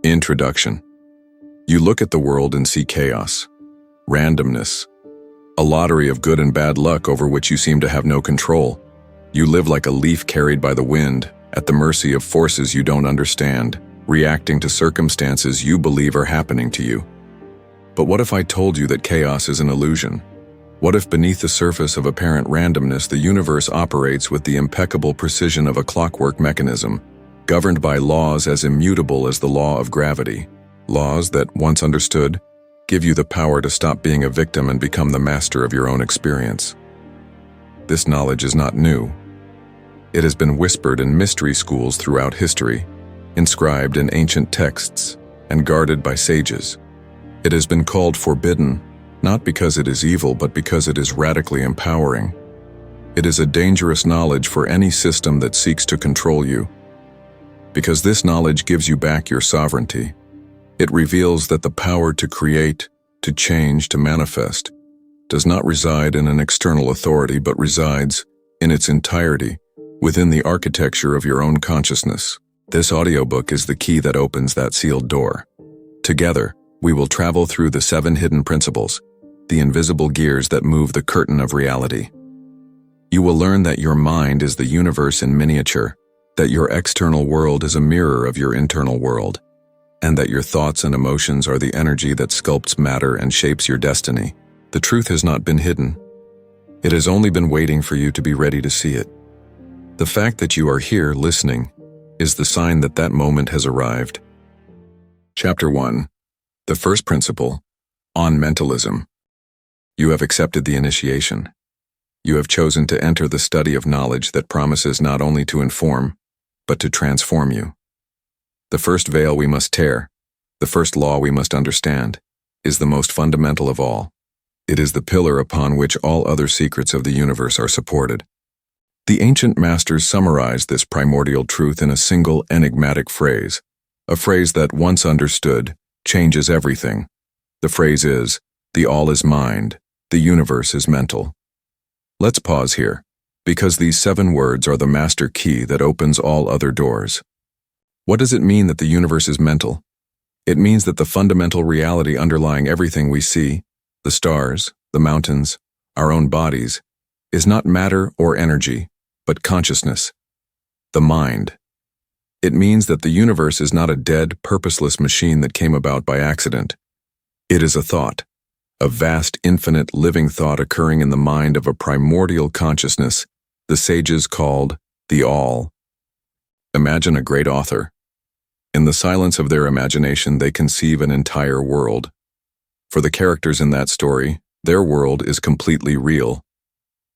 Introduction. You look at the world and see chaos, randomness, a lottery of good and bad luck over which you seem to have no control. You live like a leaf carried by the wind, at the mercy of forces you don't understand, reacting to circumstances you believe are happening to you. But what if I told you that chaos is an illusion? What if beneath the surface of apparent randomness the universe operates with the impeccable precision of a clockwork mechanism, governed by laws as immutable as the law of gravity, laws that, once understood, give you the power to stop being a victim and become the master of your own experience? This knowledge is not new. It has been whispered in mystery schools throughout history, inscribed in ancient texts, and guarded by sages. It has been called forbidden, not because it is evil, but because it is radically empowering. It is a dangerous knowledge for any system that seeks to control you, because this knowledge gives you back your sovereignty. It reveals that the power to create, to change, to manifest, does not reside in an external authority, but resides, in its entirety, within the architecture of your own consciousness. This audiobook is the key that opens that sealed door. Together, we will travel through the 7 hidden principles, the invisible gears that move the curtain of reality. You will learn that your mind is the universe in miniature, that your external world is a mirror of your internal world, and that your thoughts and emotions are the energy that sculpts matter and shapes your destiny. The truth has not been hidden. It has only been waiting for you to be ready to see it. The fact that you are here listening is the sign that that moment has arrived. Chapter 1. The first principle, on mentalism. You have accepted the initiation. You have chosen to enter the study of knowledge that promises not only to inform, but to transform you. The first veil we must tear, the first law we must understand, is the most fundamental of all. It is the pillar upon which all other secrets of the universe are supported. The ancient masters summarized this primordial truth in a single enigmatic phrase, a phrase that, once understood, changes everything. The phrase is, the all is mind, the universe is mental. Let's pause here, because these 7 words are the master key that opens all other doors. What does it mean that the universe is mental? It means that the fundamental reality underlying everything we see, the stars, the mountains, our own bodies, is not matter or energy, but consciousness, the mind. It means that the universe is not a dead, purposeless machine that came about by accident. It is a thought, a vast, infinite, living thought occurring in the mind of a primordial consciousness the sages called the All. Imagine a great author. In the silence of their imagination, they conceive an entire world. For the characters in that story, their world is completely real,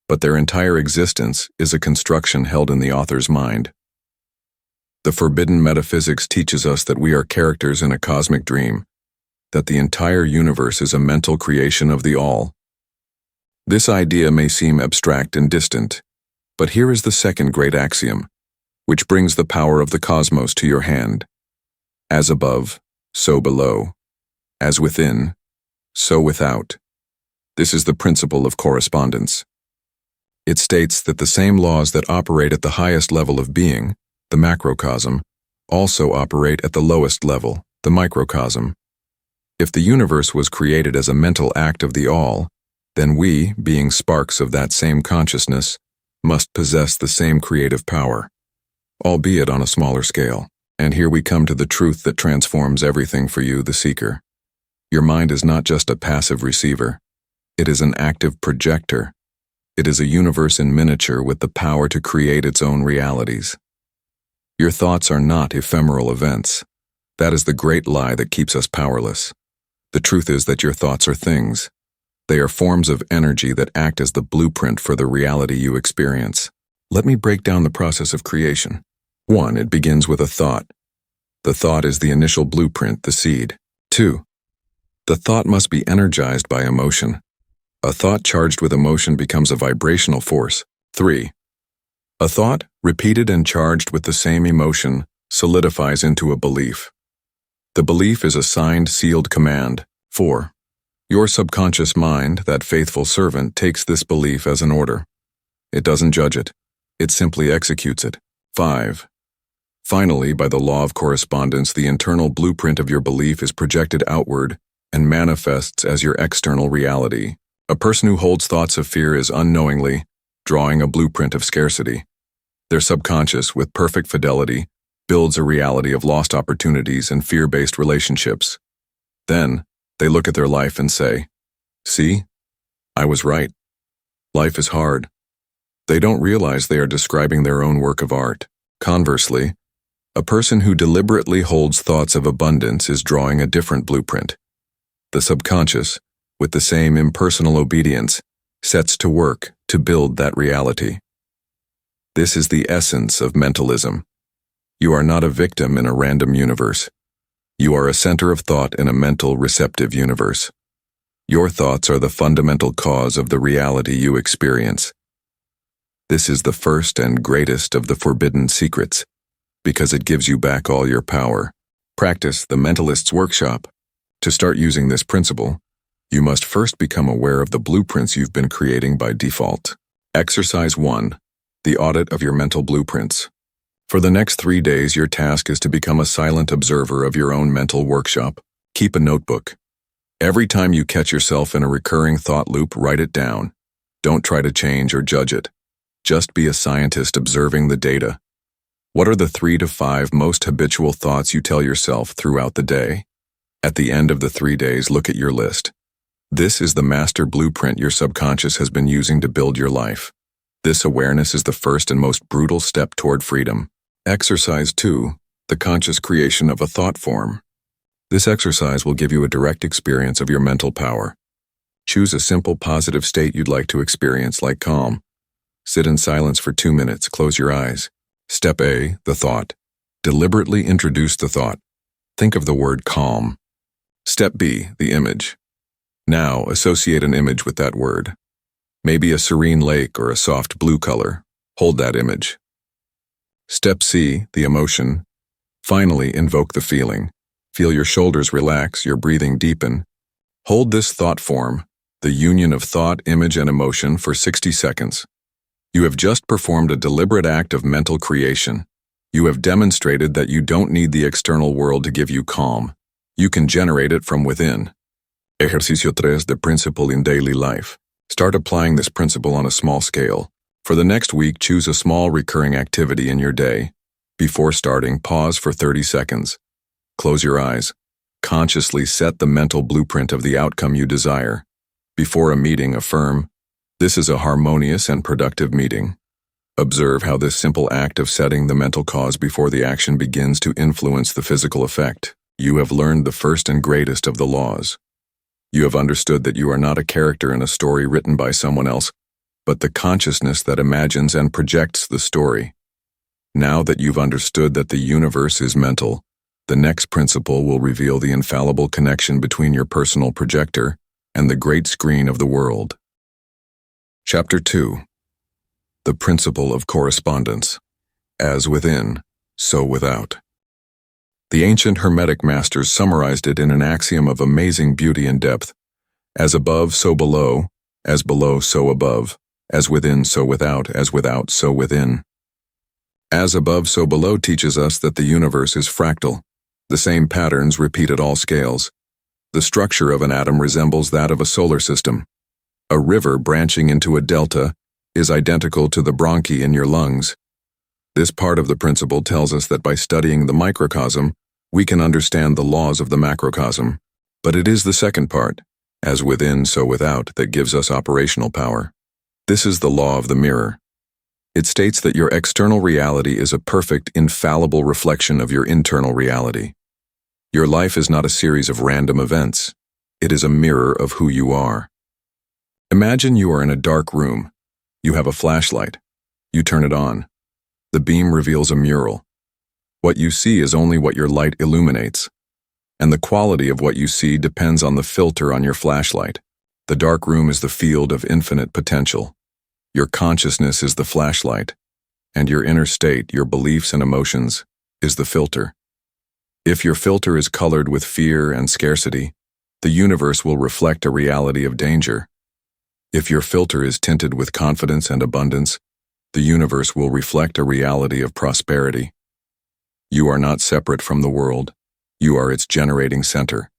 but their entire existence is a construction held in the author's mind. The forbidden metaphysics teaches us that we are characters in a cosmic dream, that the entire universe is a mental creation of the All. This idea may seem abstract and distant, but here is the second great axiom, which brings the power of the cosmos to your hand. As above, so below. As within, so without. This is the principle of correspondence. It states that the same laws that operate at the highest level of being, the macrocosm, also operate at the lowest level, the microcosm. If the universe was created as a mental act of the All, then we, being sparks of that same consciousness, must possess the same creative power, albeit on a smaller scale. And here we come to the truth that transforms everything for you, the seeker. Your mind is not just a passive receiver. It is an active projector. It is a universe in miniature with the power to create its own realities. Your thoughts are not ephemeral events. That is the great lie that keeps us powerless. The truth is that your thoughts are things. They are forms of energy that act as the blueprint for the reality you experience. Let me break down the process of creation. 1. It begins with a thought. The thought is the initial blueprint, the seed. 2. The thought must be energized by emotion. A thought charged with emotion becomes a vibrational force. 3. A thought, repeated and charged with the same emotion, solidifies into a belief. The belief is a signed, sealed command. 4. Your subconscious mind, that faithful servant, takes this belief as an order. It doesn't judge it. It simply executes it. 5. Finally, by the law of correspondence, the internal blueprint of your belief is projected outward and manifests as your external reality. A person who holds thoughts of fear is unknowingly drawing a blueprint of scarcity. Their subconscious, with perfect fidelity, builds a reality of lost opportunities and fear-based relationships. Then, they look at their life and say, "See? I was right. Life is hard." They don't realize they are describing their own work of art. Conversely, a person who deliberately holds thoughts of abundance is drawing a different blueprint. The subconscious, with the same impersonal obedience, sets to work to build that reality. This is the essence of mentalism. You are not a victim in a random universe. You are a center of thought in a mental, receptive universe. Your thoughts are the fundamental cause of the reality you experience. This is the first and greatest of the forbidden secrets, because it gives you back all your power. Practice the Mentalist's Workshop. To start using this principle, you must first become aware of the blueprints you've been creating by default. Exercise 1. The audit of your mental blueprints. For the next 3 days, your task is to become a silent observer of your own mental workshop. Keep a notebook. Every time you catch yourself in a recurring thought loop, write it down. Don't try to change or judge it. Just be a scientist observing the data. What are the 3 to 5 most habitual thoughts you tell yourself throughout the day? At the end of the 3 days, look at your list. This is the master blueprint your subconscious has been using to build your life. This awareness is the first and most brutal step toward freedom. Exercise 2. The conscious creation of a thought form. This exercise will give you a direct experience of your mental power. Choose a simple positive state you'd like to experience, like calm. Sit in silence for 2 minutes, close your eyes. Step A, the thought. Deliberately introduce the thought. Think of the word calm. Step B, the image. Now, associate an image with that word. Maybe a serene lake or a soft blue color. Hold that image. Step C, the emotion. Finally, invoke the feeling. Feel your shoulders relax, your breathing deepen. Hold this thought form, the union of thought, image, and emotion, for 60 seconds. You have just performed a deliberate act of mental creation. You have demonstrated that you don't need the external world to give you calm. You can generate it from within. Ejercicio 3 de Principle in Daily Life. Start applying this principle on a small scale. For the next week, choose a small recurring activity in your day. Before starting, pause for 30 seconds. Close your eyes. Consciously set the mental blueprint of the outcome you desire. Before a meeting, affirm, "This is a harmonious and productive meeting." Observe how this simple act of setting the mental cause before the action begins to influence the physical effect. You have learned the first and greatest of the laws. You have understood that you are not a character in a story written by someone else, but the consciousness that imagines and projects the story. Now that you've understood that the universe is mental, the next principle will reveal the infallible connection between your personal projector and the great screen of the world. Chapter 2. The Principle of Correspondence. As within, so without. The ancient Hermetic masters summarized it in an axiom of amazing beauty and depth. As above, so below. As below, so above. As within, so without. As without, so within. As above, so below teaches us that the universe is fractal. The same patterns repeat at all scales. The structure of an atom resembles that of a solar system. A river branching into a delta is identical to the bronchi in your lungs. This part of the principle tells us that by studying the microcosm, we can understand the laws of the macrocosm. But it is the second part, as within, so without, that gives us operational power. This is the law of the mirror. It states that your external reality is a perfect, infallible reflection of your internal reality. Your life is not a series of random events. It is a mirror of who you are. Imagine you are in a dark room. You have a flashlight. You turn it on. The beam reveals a mural. What you see is only what your light illuminates, and the quality of what you see depends on the filter on your flashlight. The dark room is the field of infinite potential. Your consciousness is the flashlight, and your inner state, your beliefs and emotions, is the filter. If your filter is colored with fear and scarcity, the universe will reflect a reality of danger. If your filter is tinted with confidence and abundance, the universe will reflect a reality of prosperity. You are not separate from the world. You are its generating center.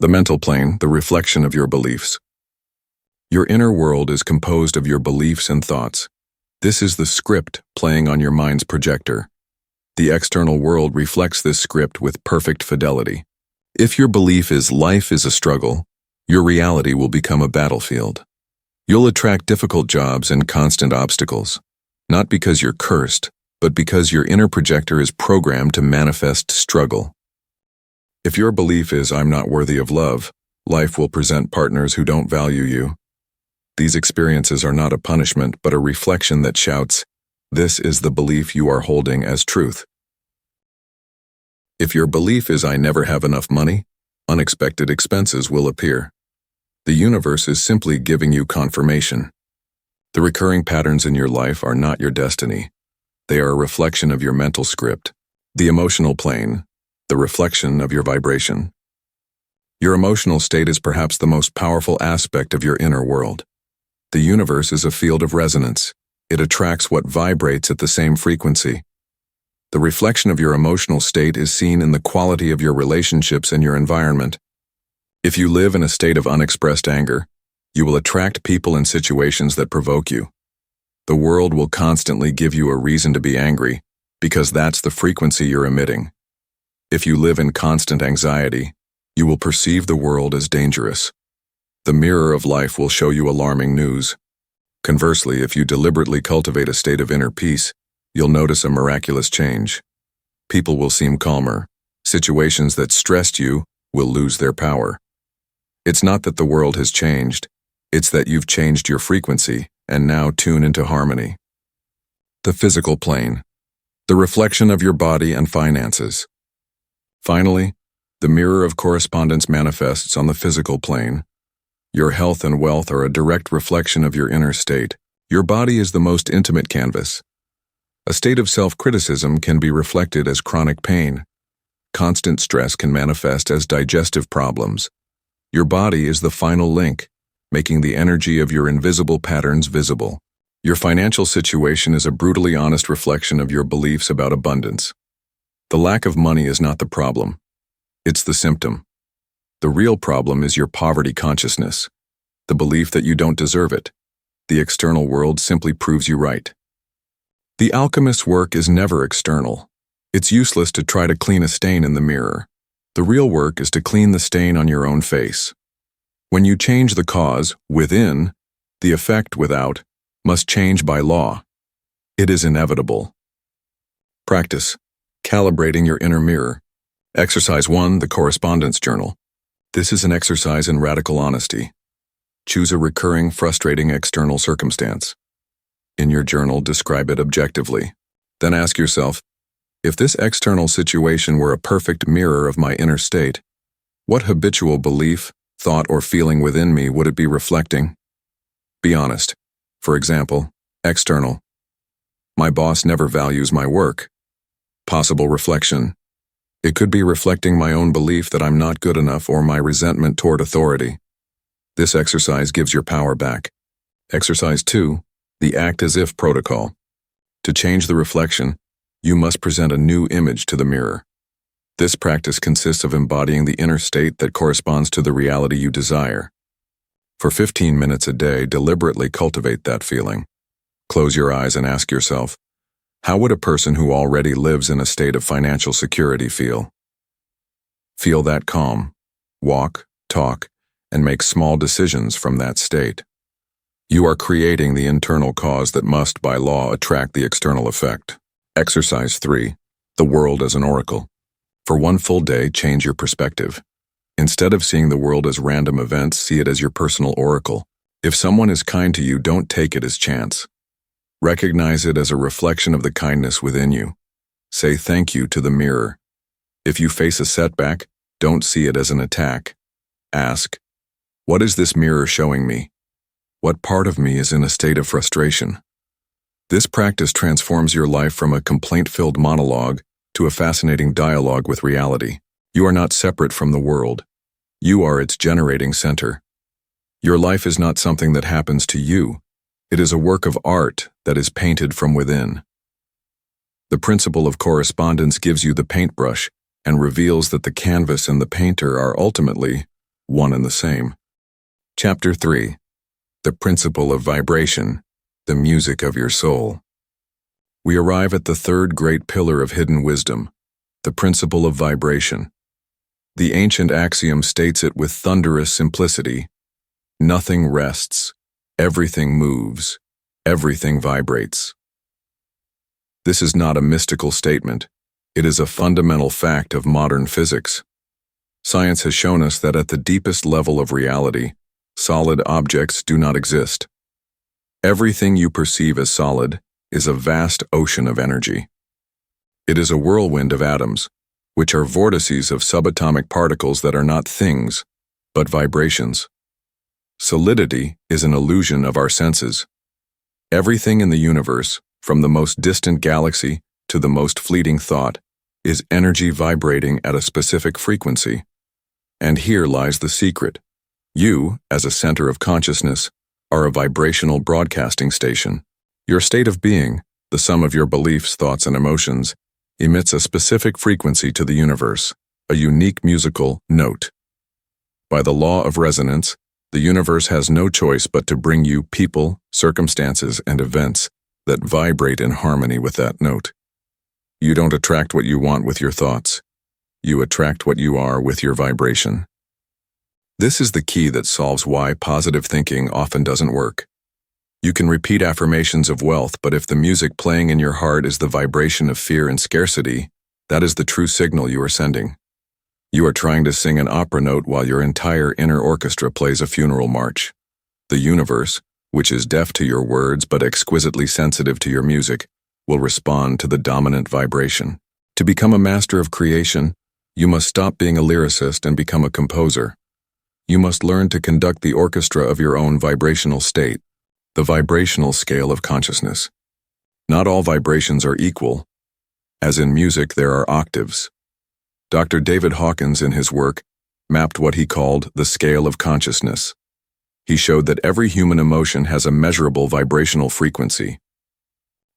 The mental plane, the reflection of your beliefs. Your inner world is composed of your beliefs and thoughts. This is the script playing on your mind's projector. The external world reflects this script with perfect fidelity. If your belief is life is a struggle, your reality will become a battlefield. You'll attract difficult jobs and constant obstacles, not because you're cursed, but because your inner projector is programmed to manifest struggle. If your belief is I'm not worthy of love, life will present partners who don't value you. These experiences are not a punishment, but a reflection that shouts, this is the belief you are holding as truth. If your belief is I never have enough money, unexpected expenses will appear. The universe is simply giving you confirmation. The recurring patterns in your life are not your destiny. They are a reflection of your mental script. The emotional plane, the reflection of your vibration. Your emotional state is perhaps the most powerful aspect of your inner world. The universe is a field of resonance. It attracts what vibrates at the same frequency. The reflection of your emotional state is seen in the quality of your relationships and your environment. If you live in a state of unexpressed anger, you will attract people and situations that provoke you. The world will constantly give you a reason to be angry, because that's the frequency you're emitting. If you live in constant anxiety, you will perceive the world as dangerous. The mirror of life will show you alarming news. Conversely, if you deliberately cultivate a state of inner peace, you'll notice a miraculous change. People will seem calmer. Situations that stressed you will lose their power. It's not that the world has changed, it's that you've changed your frequency and now tune into harmony. The physical plane, the reflection of your body and finances. Finally, the mirror of correspondence manifests on the physical plane. Your health and wealth are a direct reflection of your inner state. Your body is the most intimate canvas. A state of self-criticism can be reflected as chronic pain. Constant stress can manifest as digestive problems. Your body is the final link, making the energy of your invisible patterns visible. Your financial situation is a brutally honest reflection of your beliefs about abundance. The lack of money is not the problem. It's the symptom. The real problem is your poverty consciousness, the belief that you don't deserve it. The external world simply proves you right. The alchemist's work is never external. It's useless to try to clean a stain in the mirror. The real work is to clean the stain on your own face. When you change the cause, within, the effect, without, must change by law. It is inevitable. Practice. Calibrating your inner mirror. Exercise 1, the Correspondence Journal. This is an exercise in radical honesty. Choose a recurring, frustrating external circumstance. In your journal, describe it objectively. Then ask yourself, if this external situation were a perfect mirror of my inner state, what habitual belief, thought, or feeling within me would it be reflecting? Be honest. For example, external. My boss never values my work. Possible reflection. It could be reflecting my own belief that I'm not good enough or my resentment toward authority. This exercise gives your power back. Exercise 2, the act as if protocol. To change the reflection, you must present a new image to the mirror. This practice consists of embodying the inner state that corresponds to the reality you desire. For 15 minutes a day, deliberately cultivate that feeling. Close your eyes and ask yourself, how would a person who already lives in a state of financial security feel? Feel that calm. Walk, talk, and make small decisions from that state. You are creating the internal cause that must, by law, attract the external effect. Exercise 3, the world as an oracle. For one full day, change your perspective. Instead of seeing the world as random events, see it as your personal oracle. If someone is kind to you, don't take it as chance. Recognize it as a reflection of the kindness within you. Say thank you to the mirror. If you face a setback, don't see it as an attack. Ask, what is this mirror showing me? What part of me is in a state of frustration? This practice transforms your life from a complaint-filled monologue to a fascinating dialogue with reality. You are not separate from the world. You are its generating center. Your life is not something that happens to you. It is a work of art that is painted from within. The principle of correspondence gives you the paintbrush and reveals that the canvas and the painter are ultimately one and the same. Chapter 3. The Principle of Vibration, the Music of Your Soul. We arrive at the third great pillar of hidden wisdom, the principle of vibration. The ancient axiom states it with thunderous simplicity: nothing rests, everything moves, everything vibrates. This is not a mystical statement. It is a fundamental fact of modern physics. Science has shown us that at the deepest level of reality, solid objects do not exist. Everything you perceive as solid is a vast ocean of energy. It is a whirlwind of atoms, which are vortices of subatomic particles that are not things, but vibrations. Solidity is an illusion of our senses. Everything in the universe, from the most distant galaxy to the most fleeting thought, is energy vibrating at a specific frequency. And here lies the secret. You, as a center of consciousness, are a vibrational broadcasting station. Your state of being, the sum of your beliefs, thoughts, and emotions, emits a specific frequency to the universe, a unique musical note. By the law of resonance, the universe has no choice but to bring you people, circumstances, and events that vibrate in harmony with that note. You don't attract what you want with your thoughts. You attract what you are with your vibration. This is the key that solves why positive thinking often doesn't work. You can repeat affirmations of wealth, but if the music playing in your heart is the vibration of fear and scarcity, that is the true signal you are sending. You are trying to sing an opera note while your entire inner orchestra plays a funeral march. The universe, which is deaf to your words but exquisitely sensitive to your music, will respond to the dominant vibration. To become a master of creation, you must stop being a lyricist and become a composer. You must learn to conduct the orchestra of your own vibrational state, the vibrational scale of consciousness. Not all vibrations are equal. As in music, there are octaves. Dr. David Hawkins, in his work, mapped what he called the scale of consciousness. He showed that every human emotion has a measurable vibrational frequency.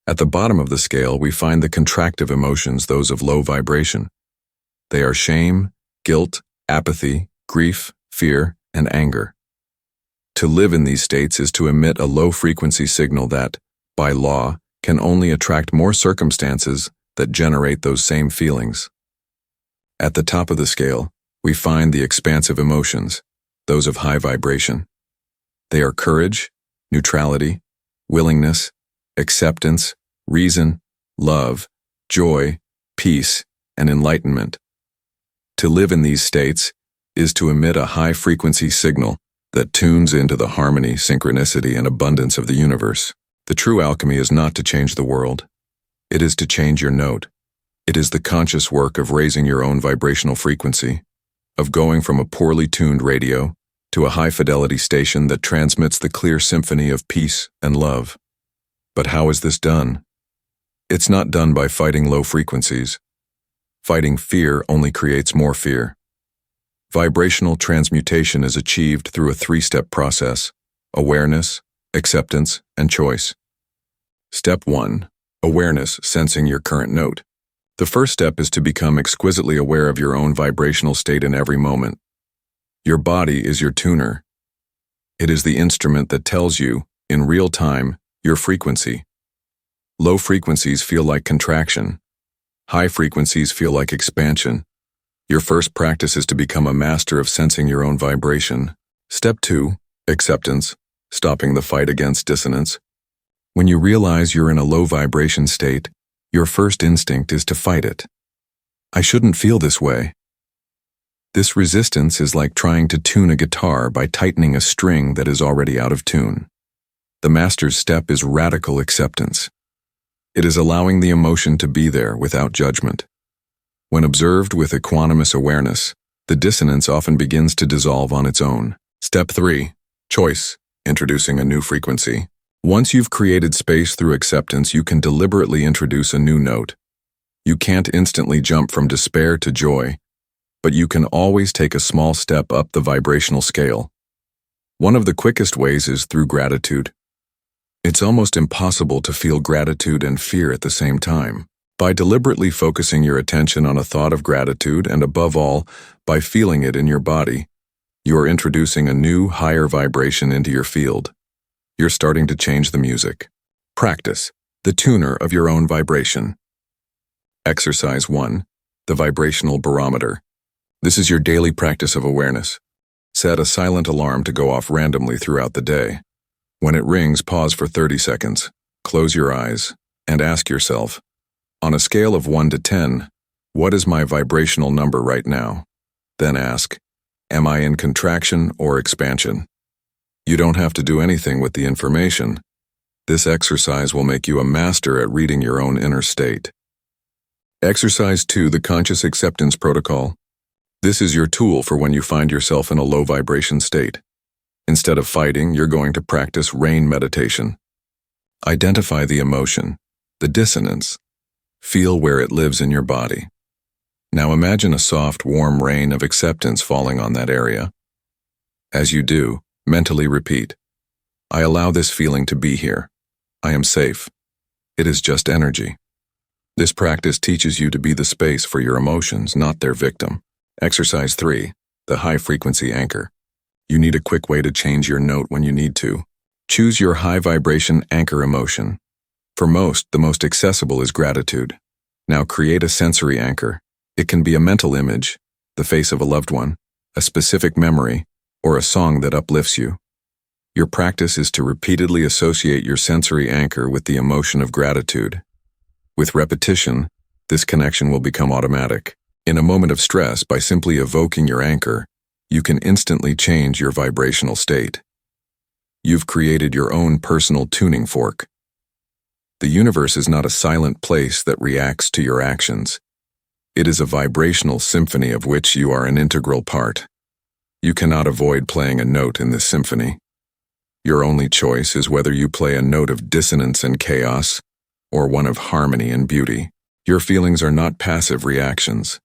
At the bottom of the scale, we find the contractive emotions, those of low vibration. They are shame, guilt, apathy, grief, fear, and anger. To live in these states is to emit a low-frequency signal that, by law, can only attract more circumstances that generate those same feelings. At the top of the scale, we find the expansive emotions, those of high vibration. They are courage, neutrality, willingness, acceptance, reason, love, joy, peace, and enlightenment. To live in these states is to emit a high-frequency signal that tunes into the harmony, synchronicity, and abundance of the universe. The true alchemy is not to change the world. It is to change your note. It is the conscious work of raising your own vibrational frequency, of going from a poorly tuned radio to a high-fidelity station that transmits the clear symphony of peace and love. But how is this done? It's not done by fighting low frequencies. Fighting fear only creates more fear. Vibrational transmutation is achieved through a three-step process: awareness, acceptance, and choice. Step 1. Awareness, sensing your current note. The first step is to become exquisitely aware of your own vibrational state in every moment. Your body is your tuner. It is the instrument that tells you, in real time, your frequency. Low frequencies feel like contraction. High frequencies feel like expansion. Your first practice is to become a master of sensing your own vibration. Step 2. Acceptance, stopping the fight against dissonance. When you realize you're in a low vibration state, your first instinct is to fight it. I shouldn't feel this way. This resistance is like trying to tune a guitar by tightening a string that is already out of tune. The master's step is radical acceptance. It is allowing the emotion to be there without judgment. When observed with equanimous awareness, the dissonance often begins to dissolve on its own. Step 3. Choice, introducing a new frequency. Once you've created space through acceptance, you can deliberately introduce a new note. You can't instantly jump from despair to joy, but you can always take a small step up the vibrational scale. One of the quickest ways is through gratitude. It's almost impossible to feel gratitude and fear at the same time. By deliberately focusing your attention on a thought of gratitude and, above all, by feeling it in your body, you are introducing a new, higher vibration into your field. You're starting to change the music. Practice, the tuner of your own vibration. Exercise 1. The Vibrational Barometer. This is your daily practice of awareness. Set a silent alarm to go off randomly throughout the day. When it rings, pause for 30 seconds, close your eyes, and ask yourself, on a scale of 1 to 10, what is my vibrational number right now? Then ask, am I in contraction or expansion? You don't have to do anything with the information. This exercise will make you a master at reading your own inner state. Exercise 2. The Conscious Acceptance Protocol. This is your tool for when you find yourself in a low vibration state. Instead of fighting, you're going to practice rain meditation. Identify the emotion, the dissonance. Feel where it lives in your body. Now imagine a soft, warm rain of acceptance falling on that area. As you do, mentally repeat, I allow this feeling to be here. I am safe. It is just energy. This practice teaches you to be the space for your emotions, not their victim. Exercise 3. The High-Frequency Anchor. You need a quick way to change your note when you need to. Choose your high-vibration anchor emotion. For most, the most accessible is gratitude. Now create a sensory anchor. It can be a mental image, the face of a loved one, a specific memory, or a song that uplifts you. Your practice is to repeatedly associate your sensory anchor with the emotion of gratitude. With repetition, this connection will become automatic. In a moment of stress, by simply evoking your anchor, you can instantly change your vibrational state. You've created your own personal tuning fork. The universe is not a silent place that reacts to your actions. It is a vibrational symphony of which you are an integral part. You cannot avoid playing a note in this symphony. Your only choice is whether you play a note of dissonance and chaos, or one of harmony and beauty. Your feelings are not passive reactions.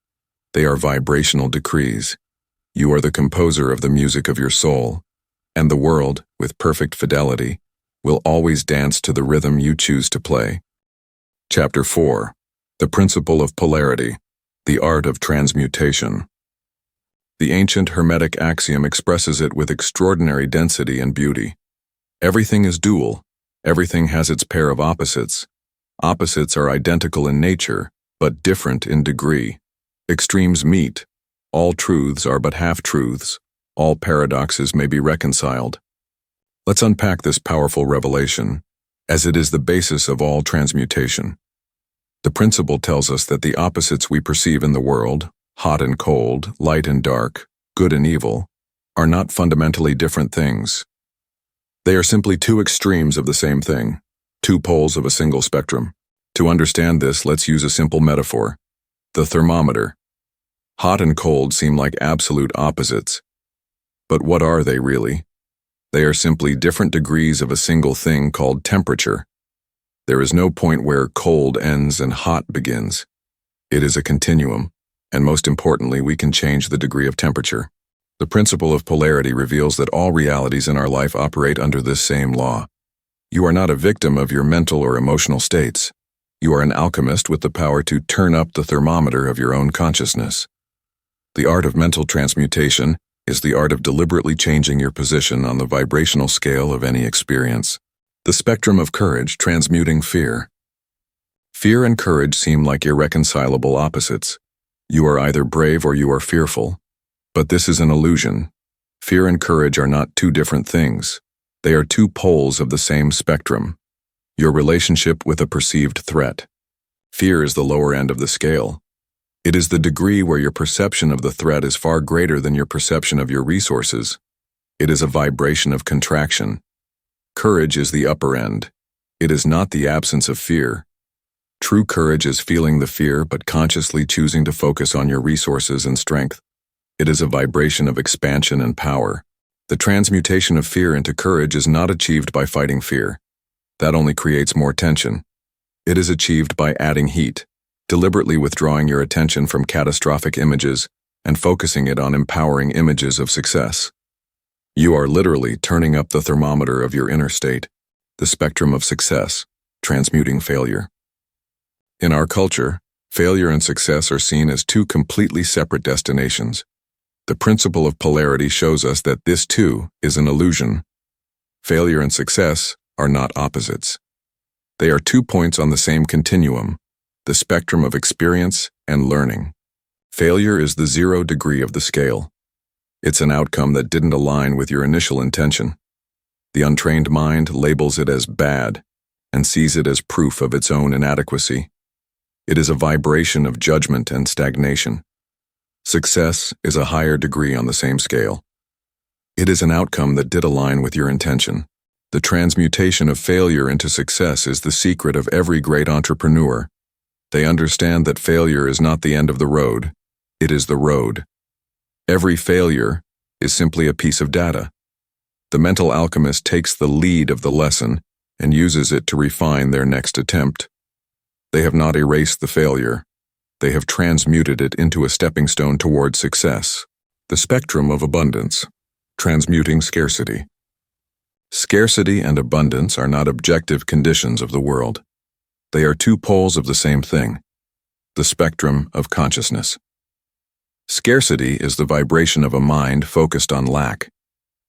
They are vibrational decrees. You are the composer of the music of your soul, and the world, with perfect fidelity, will always dance to the rhythm you choose to play. Chapter 4. The Principle of Polarity, the Art of Transmutation. The ancient Hermetic axiom expresses it with extraordinary density and beauty. Everything is dual. Everything has its pair of opposites. Opposites are identical in nature, but different in degree. Extremes meet. All truths are but half-truths. All paradoxes may be reconciled. Let's unpack this powerful revelation, as it is the basis of all transmutation. The principle tells us that the opposites we perceive in the world, hot and cold, light and dark, good and evil, are not fundamentally different things. They are simply two extremes of the same thing, two poles of a single spectrum. To understand this, let's use a simple metaphor. The thermometer. Hot and cold seem like absolute opposites. But what are they really? They are simply different degrees of a single thing called temperature. There is no point where cold ends and hot begins. It is a continuum, and most importantly, we can change the degree of temperature. The principle of polarity reveals that all realities in our life operate under this same law. You are not a victim of your mental or emotional states. You are an alchemist with the power to turn up the thermometer of your own consciousness. The art of mental transmutation is the art of deliberately changing your position on the vibrational scale of any experience. The spectrum of courage transmuting fear. Fear and courage seem like irreconcilable opposites. You are either brave or you are fearful. But this is an illusion. Fear and courage are not two different things. They are two poles of the same spectrum. Your relationship with a perceived threat. Fear is the lower end of the scale. It is the degree where your perception of the threat is far greater than your perception of your resources. It is a vibration of contraction. Courage is the upper end. It is not the absence of fear. True courage is feeling the fear but consciously choosing to focus on your resources and strength. It is a vibration of expansion and power. The transmutation of fear into courage is not achieved by fighting fear. That only creates more tension. It is achieved by adding heat, deliberately withdrawing your attention from catastrophic images and focusing it on empowering images of success. You are literally turning up the thermometer of your inner state, the spectrum of success, transmuting failure. In our culture, failure and success are seen as two completely separate destinations. The principle of polarity shows us that this too is an illusion. Failure and success are not opposites. They are 2 points on the same continuum, the spectrum of experience and learning. Failure is the 0 degree of the scale. It's an outcome that didn't align with your initial intention. The untrained mind labels it as bad and sees it as proof of its own inadequacy. It is a vibration of judgment and stagnation. Success is a higher degree on the same scale. It is an outcome that did align with your intention. The transmutation of failure into success is the secret of every great entrepreneur. They understand that failure is not the end of the road, it is the road. Every failure is simply a piece of data. The mental alchemist takes the lead of the lesson and uses it to refine their next attempt. They have not erased the failure. They have transmuted it into a stepping stone toward success. The spectrum of abundance. Transmuting scarcity. Scarcity and abundance are not objective conditions of the world. They are 2 poles of the same thing. The spectrum of consciousness. Scarcity is the vibration of a mind focused on lack.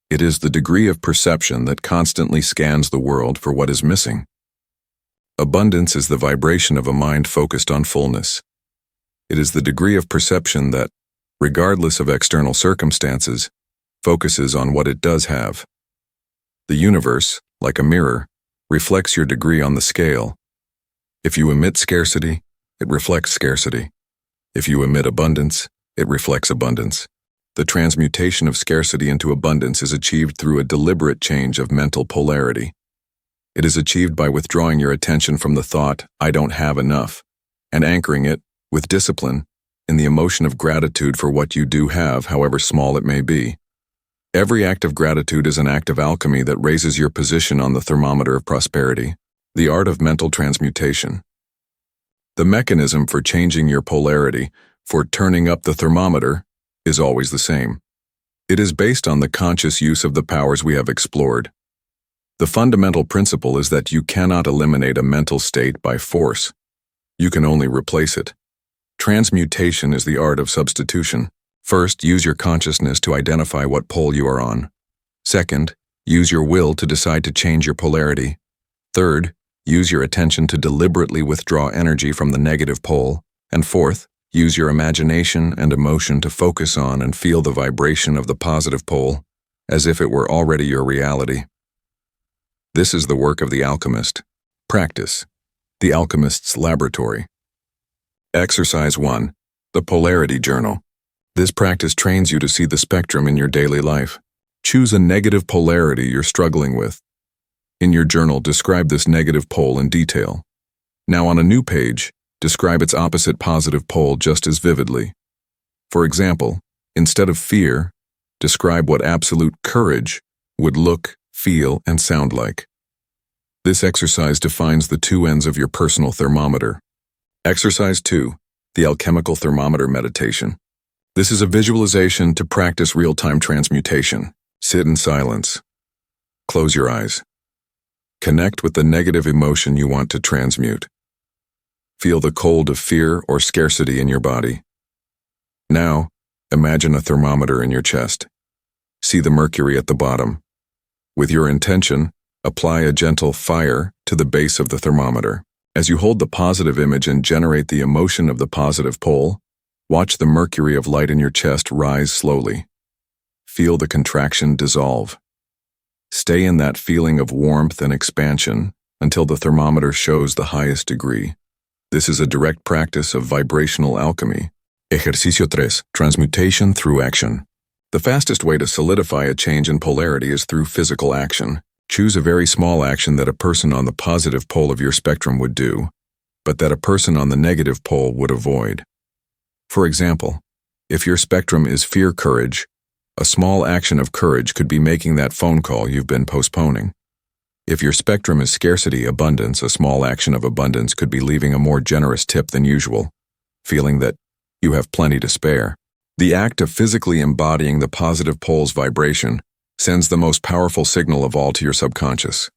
It is the degree of perception that constantly scans the world for what is missing. Abundance is the vibration of a mind focused on fullness. It is the degree of perception that, regardless of external circumstances, focuses on what it does have. The universe, like a mirror, reflects your degree on the scale. If you emit scarcity, it reflects scarcity. If you emit abundance, it reflects abundance. The transmutation of scarcity into abundance is achieved through a deliberate change of mental polarity. It is achieved by withdrawing your attention from the thought, "I don't have enough," and anchoring it, with discipline, in the emotion of gratitude for what you do have, however small it may be. Every act of gratitude is an act of alchemy that raises your position on the thermometer of prosperity. The art of mental transmutation. The mechanism for changing your polarity, for turning up the thermometer, is always the same. It is based on the conscious use of the powers we have explored. The fundamental principle is that you cannot eliminate a mental state by force. You can only replace it. Transmutation is the art of substitution. First, use your consciousness to identify what pole you are on. Second, use your will to decide to change your polarity. Third, use your attention to deliberately withdraw energy from the negative pole. And fourth, use your imagination and emotion to focus on and feel the vibration of the positive pole, as if it were already your reality. This is the work of the alchemist. Practice. The alchemist's laboratory. Exercise 1. The Polarity Journal. This practice trains you to see the spectrum in your daily life. Choose a negative polarity you're struggling with. In your journal, describe this negative pole in detail. Now on a new page, describe its opposite positive pole just as vividly. For example, instead of fear, describe what absolute courage would look, feel, and sound like. This exercise defines the 2 ends of your personal thermometer. Exercise 2. The Alchemical Thermometer Meditation. This is a visualization to practice real-time transmutation. Sit in silence. Close your eyes. Connect with the negative emotion you want to transmute. Feel the cold of fear or scarcity in your body. Now, imagine a thermometer in your chest. See the mercury at the bottom. With your intention, apply a gentle fire to the base of the thermometer. As you hold the positive image and generate the emotion of the positive pole, watch the mercury of light in your chest rise slowly. Feel the contraction dissolve. Stay in that feeling of warmth and expansion until the thermometer shows the highest degree. This is a direct practice of vibrational alchemy. Ejercicio 3. Transmutation through action. The fastest way to solidify a change in polarity is through physical action. Choose a very small action that a person on the positive pole of your spectrum would do, but that a person on the negative pole would avoid. For example, if your spectrum is fear-courage, a small action of courage could be making that phone call you've been postponing. If your spectrum is scarcity-abundance, a small action of abundance could be leaving a more generous tip than usual, feeling that you have plenty to spare. The act of physically embodying the positive pole's vibration sends the most powerful signal of all to your subconscious.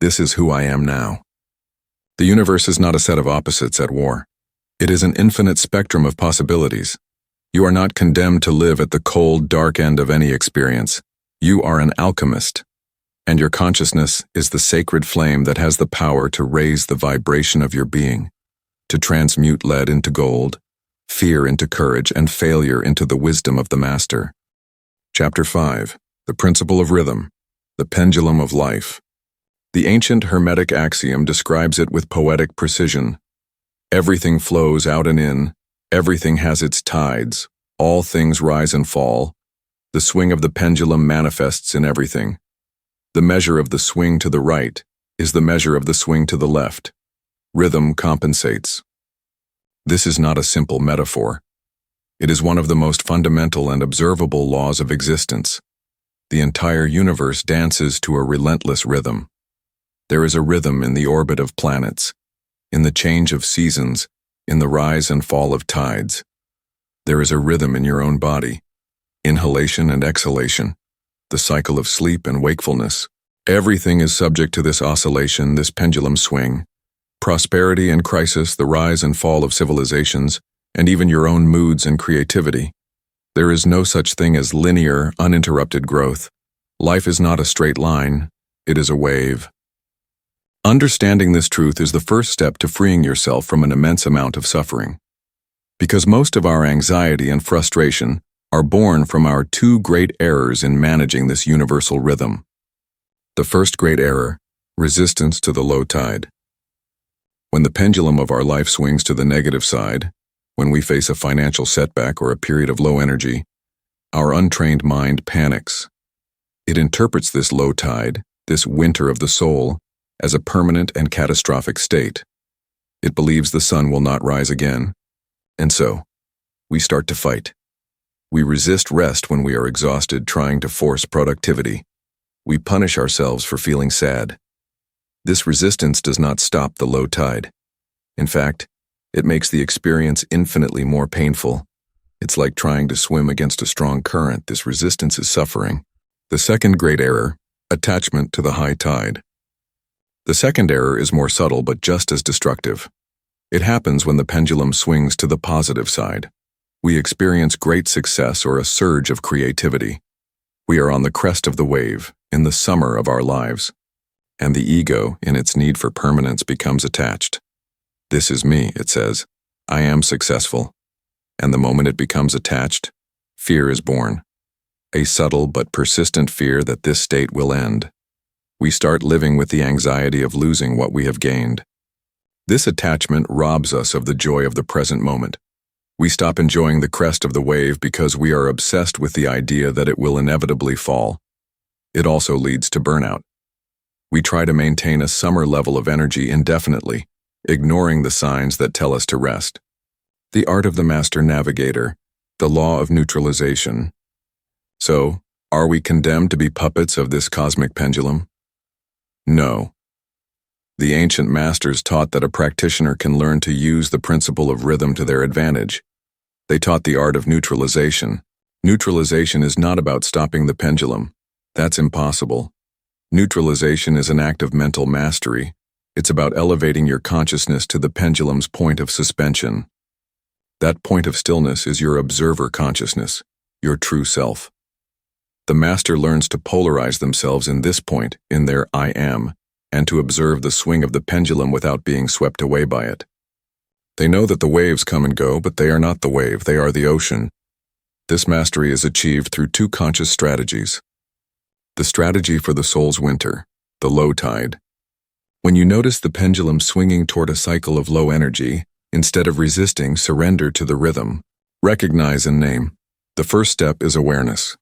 This is who I am now. The universe is not a set of opposites at war. It is an infinite spectrum of possibilities. You are not condemned to live at the cold, dark end of any experience. You are an alchemist, and your consciousness is the sacred flame that has the power to raise the vibration of your being, to transmute lead into gold, fear into courage, and failure into the wisdom of the master. Chapter 5. The Principle of Rhythm, the Pendulum of Life. The ancient Hermetic axiom describes it with poetic precision. Everything flows out and in, everything has its tides, all things rise and fall. The swing of the pendulum manifests in everything. The measure of the swing to the right is the measure of the swing to the left. Rhythm compensates. This is not a simple metaphor. It is one of the most fundamental and observable laws of existence. The entire universe dances to a relentless rhythm. There is a rhythm in the orbit of planets, in the change of seasons, in the rise and fall of tides. There is a rhythm in your own body, inhalation and exhalation, the cycle of sleep and wakefulness. Everything is subject to this oscillation, this pendulum swing. Prosperity and crisis, the rise and fall of civilizations, and even your own moods and creativity. There is no such thing as linear, uninterrupted growth. Life is not a straight line, it is a wave. Understanding this truth is the first step to freeing yourself from an immense amount of suffering. Because most of our anxiety and frustration are born from our two great errors in managing this universal rhythm. The first great error, resistance to the low tide. When the pendulum of our life swings to the negative side, when we face a financial setback or a period of low energy, our untrained mind panics. It interprets this low tide, this winter of the soul, as a permanent and catastrophic state. It believes the sun will not rise again, and so, we start to fight. We resist rest when we are exhausted, trying to force productivity. We punish ourselves for feeling sad. This resistance does not stop the low tide. In fact, it makes the experience infinitely more painful. It's like trying to swim against a strong current. This resistance is suffering. The second great error, attachment to the high tide. The second error is more subtle but just as destructive. It happens when the pendulum swings to the positive side. We experience great success or a surge of creativity. We are on the crest of the wave, in the summer of our lives. And the ego, in its need for permanence, becomes attached. This is me, it says. I am successful. And the moment it becomes attached, fear is born. A subtle but persistent fear that this state will end. We start living with the anxiety of losing what we have gained. This attachment robs us of the joy of the present moment. We stop enjoying the crest of the wave because we are obsessed with the idea that it will inevitably fall. It also leads to burnout. We try to maintain a summer level of energy indefinitely, ignoring the signs that tell us to rest. The art of the master navigator, the law of neutralization. So, are we condemned to be puppets of this cosmic pendulum? No. The ancient masters taught that a practitioner can learn to use the principle of rhythm to their advantage. They taught the art of neutralization. Neutralization is not about stopping the pendulum. That's impossible. Neutralization is an act of mental mastery. It's about elevating your consciousness to the pendulum's point of suspension. That point of stillness is your observer consciousness, your true self. The master learns to polarize themselves in this point, in their I am, and to observe the swing of the pendulum without being swept away by it. They know that the waves come and go, but they are not the wave, they are the ocean. This mastery is achieved through two conscious strategies. The strategy for the soul's winter, the low tide. When you notice the pendulum swinging toward a cycle of low energy, instead of resisting, surrender to the rhythm. Recognize and name. The first step is awareness.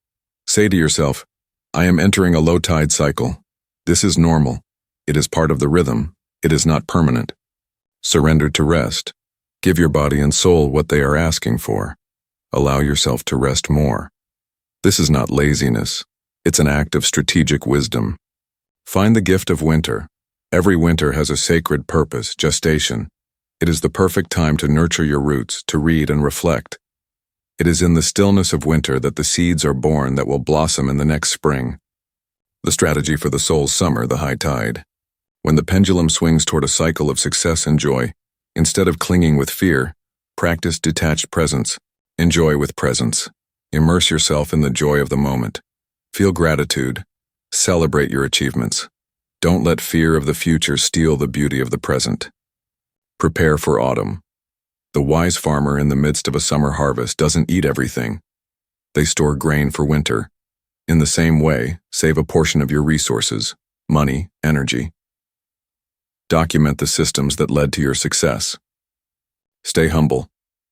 Say to yourself, I am entering a low tide cycle. This is normal. It is part of the rhythm. It is not permanent. Surrender to rest. Give your body and soul what they are asking for. Allow yourself to rest more. This is not laziness. It's an act of strategic wisdom. Find the gift of winter. Every winter has a sacred purpose, gestation. It is the perfect time to nurture your roots, to read and reflect. It is in the stillness of winter that the seeds are born that will blossom in the next spring. The strategy for the soul's summer, the high tide. When the pendulum swings toward a cycle of success and joy, instead of clinging with fear, practice detached presence. Enjoy with presence. Immerse yourself in the joy of the moment. Feel gratitude. Celebrate your achievements. Don't let fear of the future steal the beauty of the present. Prepare for autumn. The wise farmer in the midst of a summer harvest doesn't eat everything. They store grain for winter. In the same way, save a portion of your resources, money, energy. Document the systems that led to your success. Stay humble.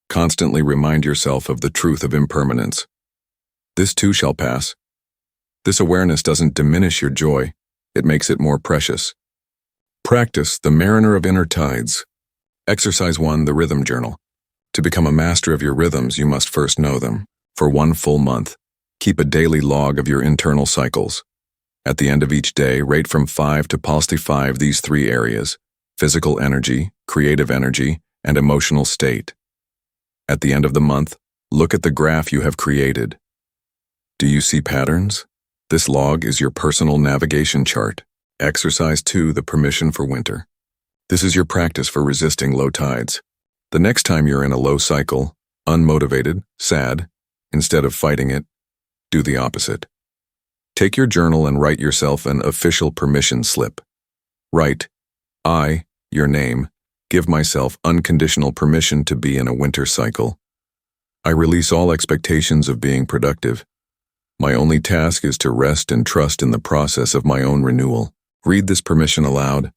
Constantly remind yourself of the truth of impermanence. This too shall pass. This awareness doesn't diminish your joy, it makes it more precious. Practice the mariner of inner tides. Exercise 1, the rhythm journal. To become a master of your rhythms, you must first know them. For 1 full month, keep a daily log of your internal cycles. At the end of each day, rate from 5 to +5 these 3 areas: physical energy, creative energy, and emotional state. At the end of the month, look at the graph you have created. Do you see patterns? This log is your personal navigation chart. Exercise 2, the permission for winter. This is your practice for resisting low tides. The next time you're in a low cycle, unmotivated, sad, instead of fighting it, do the opposite. Take your journal and write yourself an official permission slip. Write, I, your name, give myself unconditional permission to be in a winter cycle. I release all expectations of being productive. My only task is to rest and trust in the process of my own renewal. Read this permission aloud.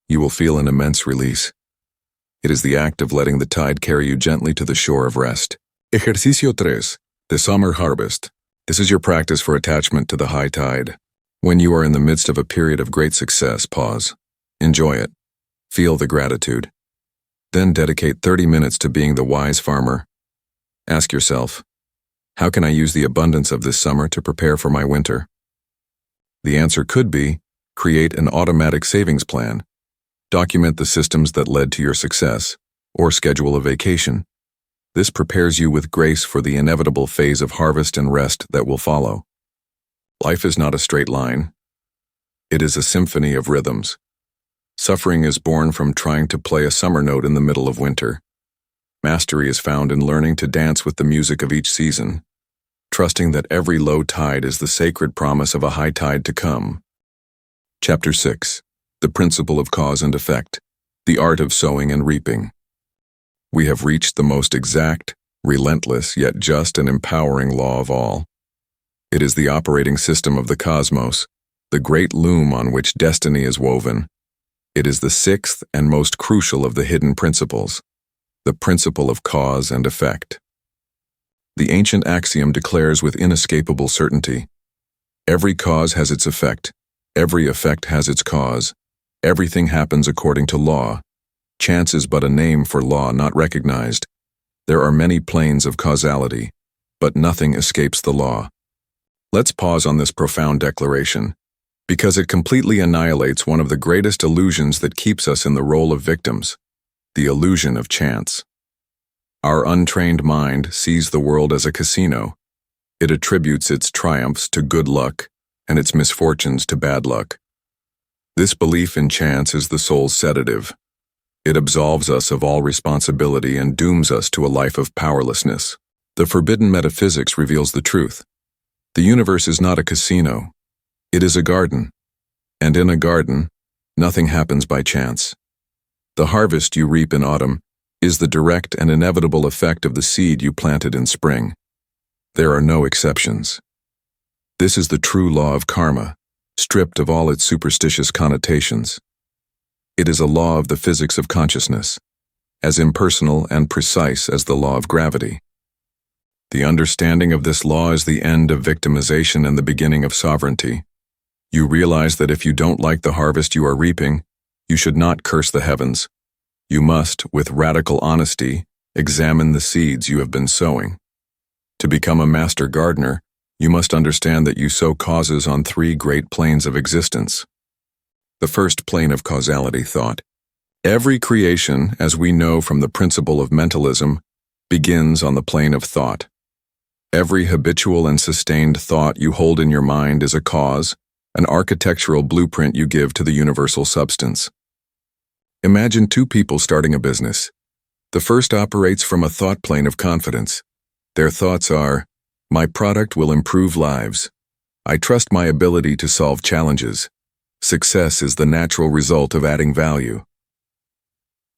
You will feel an immense release. It is the act of letting the tide carry you gently to the shore of rest. Ejercicio 3, the summer harvest. This is your practice for attachment to the high tide. When you are in the midst of a period of great success, pause. Enjoy it. Feel the gratitude. Then dedicate 30 minutes to being the wise farmer. Ask yourself, how can I use the abundance of this summer to prepare for my winter? The answer could be, create an automatic savings plan. Document the systems that led to your success, or schedule a vacation. This prepares you with grace for the inevitable phase of harvest and rest that will follow. Life is not a straight line. It is a symphony of rhythms. Suffering is born from trying to play a summer note in the middle of winter. Mastery is found in learning to dance with the music of each season, trusting that every low tide is the sacred promise of a high tide to come. Chapter 6. The Principle of Cause and Effect. The Art of Sowing and Reaping. We have reached the most exact, relentless, yet just and empowering law of all. It is the operating system of the cosmos, the great loom on which destiny is woven. It is the 6th and most crucial of the hidden principles, the principle of cause and effect. The ancient axiom declares with inescapable certainty, every cause has its effect, every effect has its cause, everything happens according to law. Chance is but a name for law not recognized. There are many planes of causality, but nothing escapes the law. Let's pause on this profound declaration, because it completely annihilates one of the greatest illusions that keeps us in the role of victims, the illusion of chance. Our untrained mind sees the world as a casino. It attributes its triumphs to good luck and its misfortunes to bad luck. This belief in chance is the soul's sedative. It absolves us of all responsibility and dooms us to a life of powerlessness. The forbidden metaphysics reveals the truth. The universe is not a casino. It is a garden. And in a garden, nothing happens by chance. The harvest you reap in autumn is the direct and inevitable effect of the seed you planted in spring. There are no exceptions. This is the true law of karma, stripped of all its superstitious connotations. It is a law of the physics of consciousness, as impersonal and precise as the law of gravity. The understanding of this law is the end of victimization and the beginning of sovereignty. You realize that if you don't like the harvest you are reaping, you should not curse the heavens. You must, with radical honesty, examine the seeds you have been sowing. To become a master gardener, you must understand that you sow causes on 3 great planes of existence. The first plane of causality thought. Every creation, as we know from the principle of mentalism, begins on the plane of thought. Every habitual and sustained thought you hold in your mind is a cause, an architectural blueprint you give to the universal substance. Imagine two people starting a business. The first operates from a thought plane of confidence. Their thoughts are, "My product will improve lives. I trust my ability to solve challenges. Success is the natural result of adding value."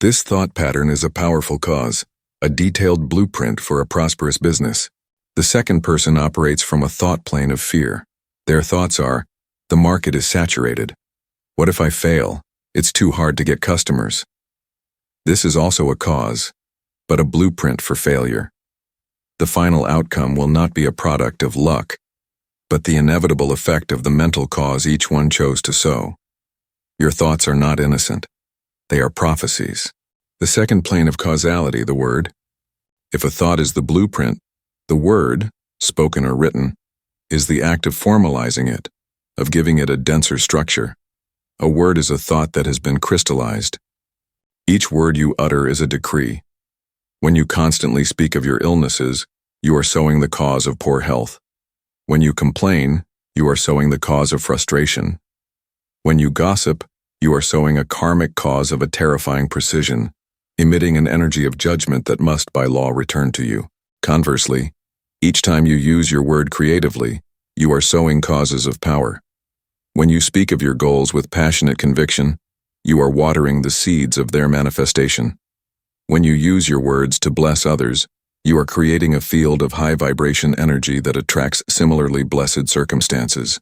This thought pattern is a powerful cause, a detailed blueprint for a prosperous business. The second person operates from a thought plane of fear. Their thoughts are, "The market is saturated. What if I fail? It's too hard to get customers." This is also a cause, but a blueprint for failure. The final outcome will not be a product of luck, but the inevitable effect of the mental cause each one chose to sow. Your thoughts are not innocent. They are prophecies. The second plane of causality, the word. If a thought is the blueprint, the word, spoken or written, is the act of formalizing it, of giving it a denser structure. A word is a thought that has been crystallized. Each word you utter is a decree. When you constantly speak of your illnesses, you are sowing the cause of poor health. When you complain, you are sowing the cause of frustration. When you gossip, you are sowing a karmic cause of a terrifying precision, emitting an energy of judgment that must by law return to you. Conversely, each time you use your word creatively, you are sowing causes of power. When you speak of your goals with passionate conviction, you are watering the seeds of their manifestation. When you use your words to bless others, you are creating a field of high vibration energy that attracts similarly blessed circumstances.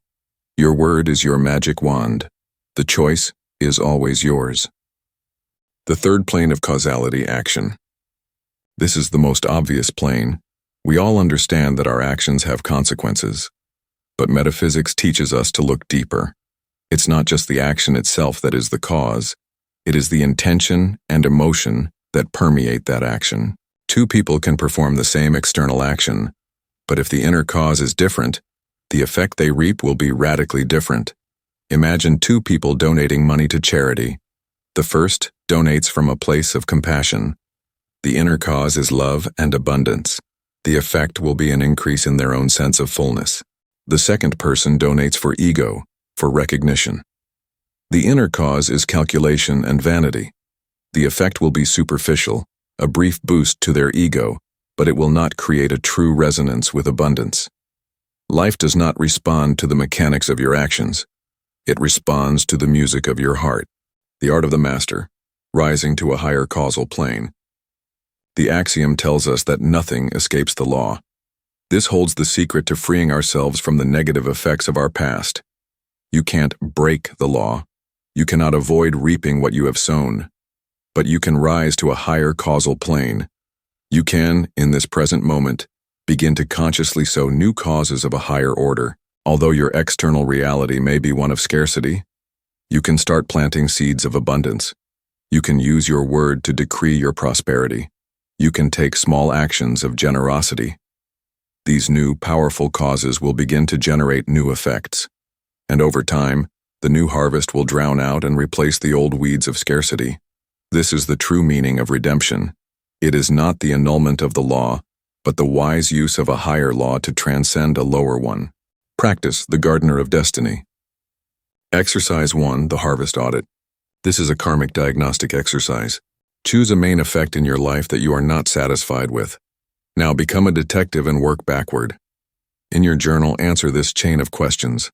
Your word is your magic wand. The choice is always yours. The third plane of causality, action. This is the most obvious plane. We all understand that our actions have consequences. But metaphysics teaches us to look deeper. It's not just the action itself that is the cause. It is the intention and emotion that permeate that action. Two people can perform the same external action, but if the inner cause is different, the effect they reap will be radically different. Imagine two people donating money to charity. The first donates from a place of compassion. The inner cause is love and abundance. The effect will be an increase in their own sense of fullness. The second person donates for ego, for recognition. The inner cause is calculation and vanity. The effect will be superficial, a brief boost to their ego, but it will not create a true resonance with abundance. Life does not respond to the mechanics of your actions. It responds to the music of your heart. The art of the master, rising to a higher causal plane. The axiom tells us that nothing escapes the law. This holds the secret to freeing ourselves from the negative effects of our past. You can't break the law. You cannot avoid reaping what you have sown. But you can rise to a higher causal plane. You can, in this present moment, begin to consciously sow new causes of a higher order. Although your external reality may be one of scarcity, you can start planting seeds of abundance. You can use your word to decree your prosperity. You can take small actions of generosity. These new, powerful causes will begin to generate new effects. And over time, the new harvest will drown out and replace the old weeds of scarcity. This is the true meaning of redemption. It is not the annulment of the law, but the wise use of a higher law to transcend a lower one. Practice the Gardener of Destiny. Exercise 1, the Harvest Audit. This is a karmic diagnostic exercise. Choose a main effect in your life that you are not satisfied with. Now become a detective and work backward. In your journal, answer this chain of questions.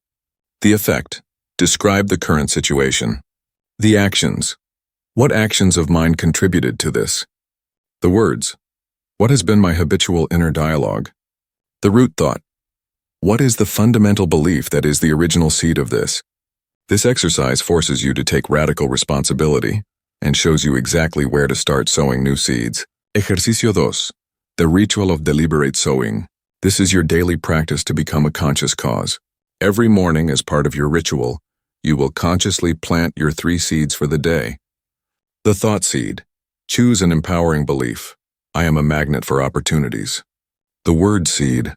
The effect. Describe the current situation. The actions. What actions of mine contributed to this? The words. What has been my habitual inner dialogue? The root thought. What is the fundamental belief that is the original seed of this? This exercise forces you to take radical responsibility and shows you exactly where to start sowing new seeds. Ejercicio 2. The ritual of deliberate sowing. This is your daily practice to become a conscious cause. Every morning, as part of your ritual, you will consciously plant your 3 seeds for the day. The thought seed. Choose an empowering belief. I am a magnet for opportunities. The word seed.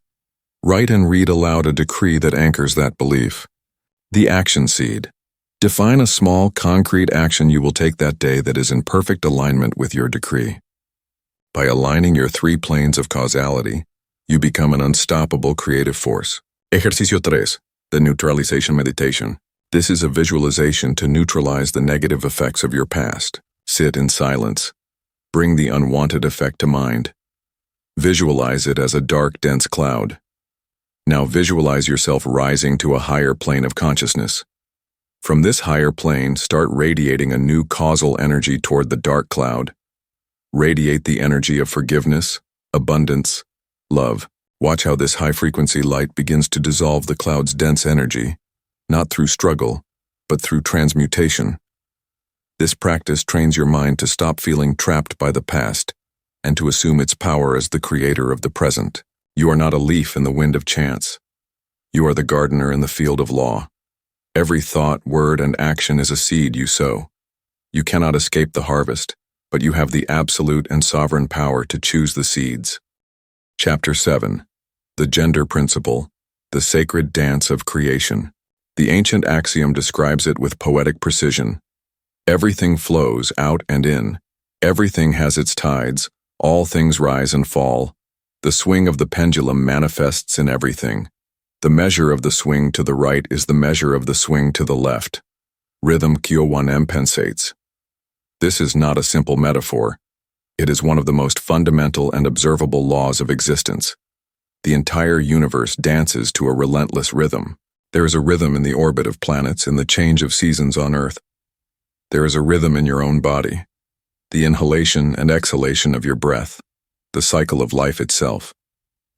Write and read aloud a decree that anchors that belief. The action seed. Define a small, concrete action you will take that day that is in perfect alignment with your decree. By aligning your 3 planes of causality, you become an unstoppable creative force. Ejercicio 3. The neutralization meditation. This is a visualization to neutralize the negative effects of your past. Sit in silence. Bring the unwanted effect to mind. Visualize it as a dark, dense cloud. Now visualize yourself rising to a higher plane of consciousness. From this higher plane, start radiating a new causal energy toward the dark cloud. Radiate the energy of forgiveness, abundance, love. Watch how this high-frequency light begins to dissolve the cloud's dense energy, not through struggle, but through transmutation. This practice trains your mind to stop feeling trapped by the past and to assume its power as the creator of the present. You are not a leaf in the wind of chance. You are the gardener in the field of law. Every thought, word, and action is a seed you sow. You cannot escape the harvest, but you have the absolute and sovereign power to choose the seeds. Chapter 7. The Gender Principle, the Sacred Dance of Creation. The ancient axiom describes it with poetic precision. Everything flows out and in. Everything has its tides. All things rise and fall. The swing of the pendulum manifests in everything. The measure of the swing to the right is the measure of the swing to the left. Rhythm Kyo1M pensates. This is not a simple metaphor. It is one of the most fundamental and observable laws of existence. The entire universe dances to a relentless rhythm. There is a rhythm in the orbit of planets, in the change of seasons on Earth. There is a rhythm in your own body, the inhalation and exhalation of your breath, the cycle of life itself,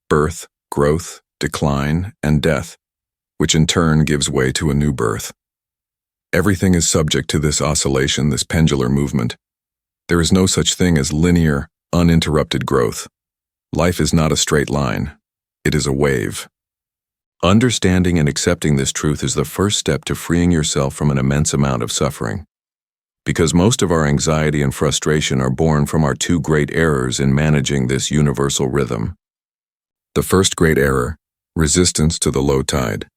birth, growth, decline, and death, which in turn gives way to a new birth. Everything is subject to this oscillation, this pendular movement. There is no such thing as linear, uninterrupted growth. Life is not a straight line. It is a wave. Understanding and accepting this truth is the first step to freeing yourself from an immense amount of suffering. Because most of our anxiety and frustration are born from our two great errors in managing this universal rhythm. The first great error, resistance to the low tide.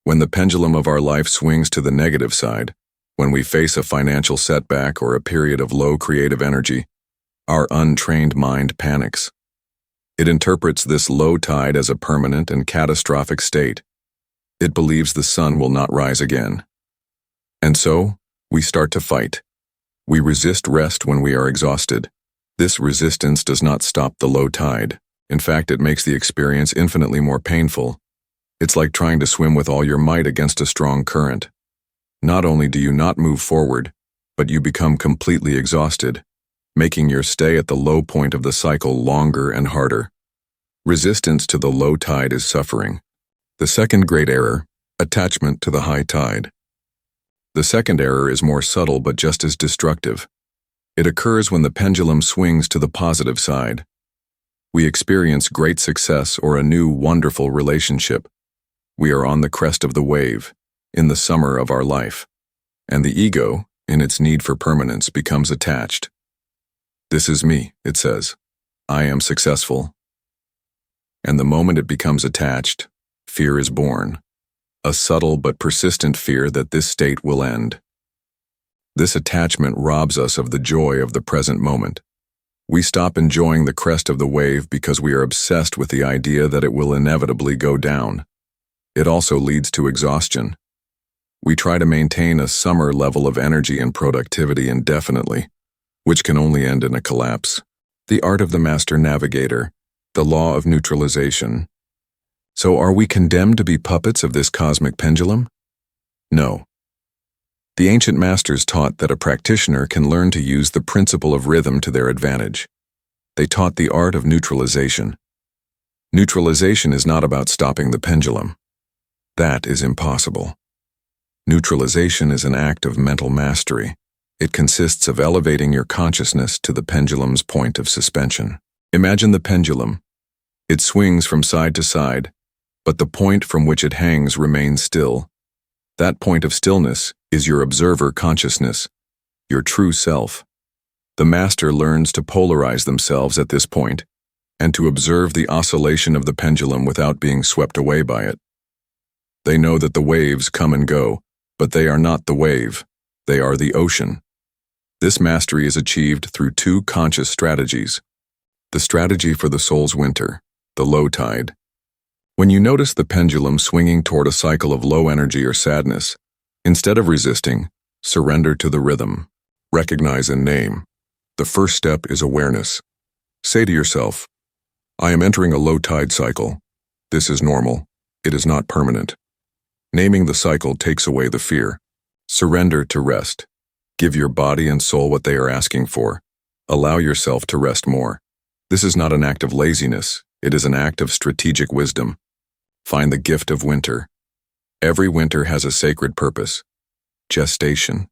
When the pendulum of our life swings to the negative side, when we face a financial setback or a period of low creative energy, our untrained mind panics. It interprets this low tide as a permanent and catastrophic state. It believes the sun will not rise again. And so, we start to fight. We resist rest when we are exhausted. This resistance does not stop the low tide. In fact, it makes the experience infinitely more painful. It's like trying to swim with all your might against a strong current. Not only do you not move forward, but you become completely exhausted, making your stay at the low point of the cycle longer and harder. Resistance to the low tide is suffering. The second great error, attachment to the high tide. The second error is more subtle but just as destructive. It occurs when the pendulum swings to the positive side. We experience great success or a new, wonderful relationship. We are on the crest of the wave, in the summer of our life, and the ego, in its need for permanence, becomes attached. This is me, it says. I am successful. And the moment it becomes attached, fear is born. A subtle but persistent fear that this state will end. This attachment robs us of the joy of the present moment. We stop enjoying the crest of the wave because we are obsessed with the idea that it will inevitably go down. It also leads to exhaustion. We try to maintain a summer level of energy and productivity indefinitely, which can only end in a collapse. The art of the master navigator, the law of neutralization. So are we condemned to be puppets of this cosmic pendulum? No. The ancient masters taught that a practitioner can learn to use the principle of rhythm to their advantage. They taught the art of neutralization. Neutralization is not about stopping the pendulum. That is impossible. Neutralization is an act of mental mastery. It consists of elevating your consciousness to the pendulum's point of suspension. Imagine the pendulum. It swings from side to side, but the point from which it hangs remains still. That point of stillness is your observer consciousness, your true self. The master learns to polarize themselves at this point and to observe the oscillation of the pendulum without being swept away by it. They know that the waves come and go, but they are not the wave. They are the ocean. This mastery is achieved through two conscious strategies. The strategy for the soul's winter, the low tide. When you notice the pendulum swinging toward a cycle of low energy or sadness, instead of resisting, surrender to the rhythm. Recognize and name. The first step is awareness. Say to yourself, I am entering a low tide cycle. This is normal. It is not permanent. Naming the cycle takes away the fear. Surrender to rest. Give your body and soul what they are asking for. Allow yourself to rest more. This is not an act of laziness. It is an act of strategic wisdom. Find the gift of winter. Every winter has a sacred purpose. Gestation.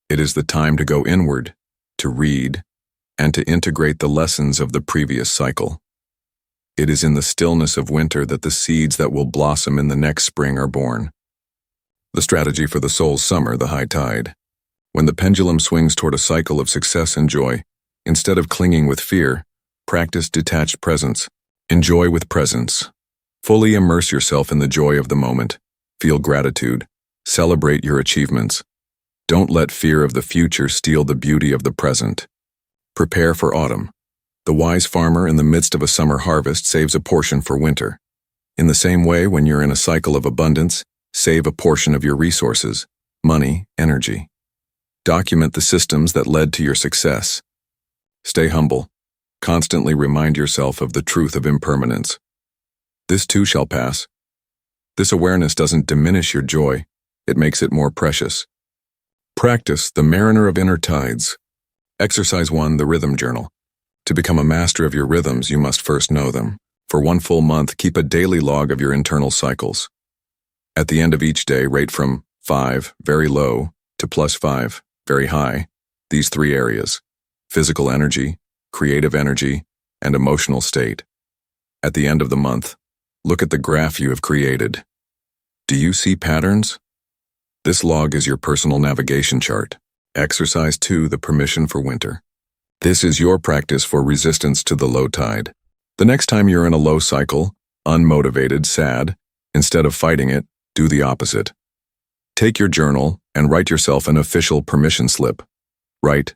It is the time to go inward, to read, and to integrate the lessons of the previous cycle. It is in the stillness of winter that the seeds that will blossom in the next spring are born. The strategy for the soul's summer, the high tide. When the pendulum swings toward a cycle of success and joy, instead of clinging with fear, practice detached presence. Enjoy with presence. Fully immerse yourself in the joy of the moment. Feel gratitude. Celebrate your achievements. Don't let fear of the future steal the beauty of the present. Prepare for autumn. The wise farmer in the midst of a summer harvest saves a portion for winter. In the same way, when you're in a cycle of abundance, save a portion of your resources, money, energy. Document the systems that led to your success. Stay humble. Constantly remind yourself of the truth of impermanence. This too shall pass. This awareness doesn't diminish your joy, it makes it more precious. Practice the mariner of inner tides. Exercise 1, the rhythm journal. To become a master of your rhythms, you must first know them. For 1 full month, keep a daily log of your internal cycles. At the end of each day, rate from 5, very low, to +5, very high, these 3 areas: physical energy, creative energy, and emotional state. At the end of the month, look at the graph you have created. Do you see patterns? This log is your personal navigation chart. Exercise 2, the permission for winter. This is your practice for resistance to the low tide. The next time you're in a low cycle, unmotivated, sad, instead of fighting it, do the opposite. Take your journal and write yourself an official permission slip. Write,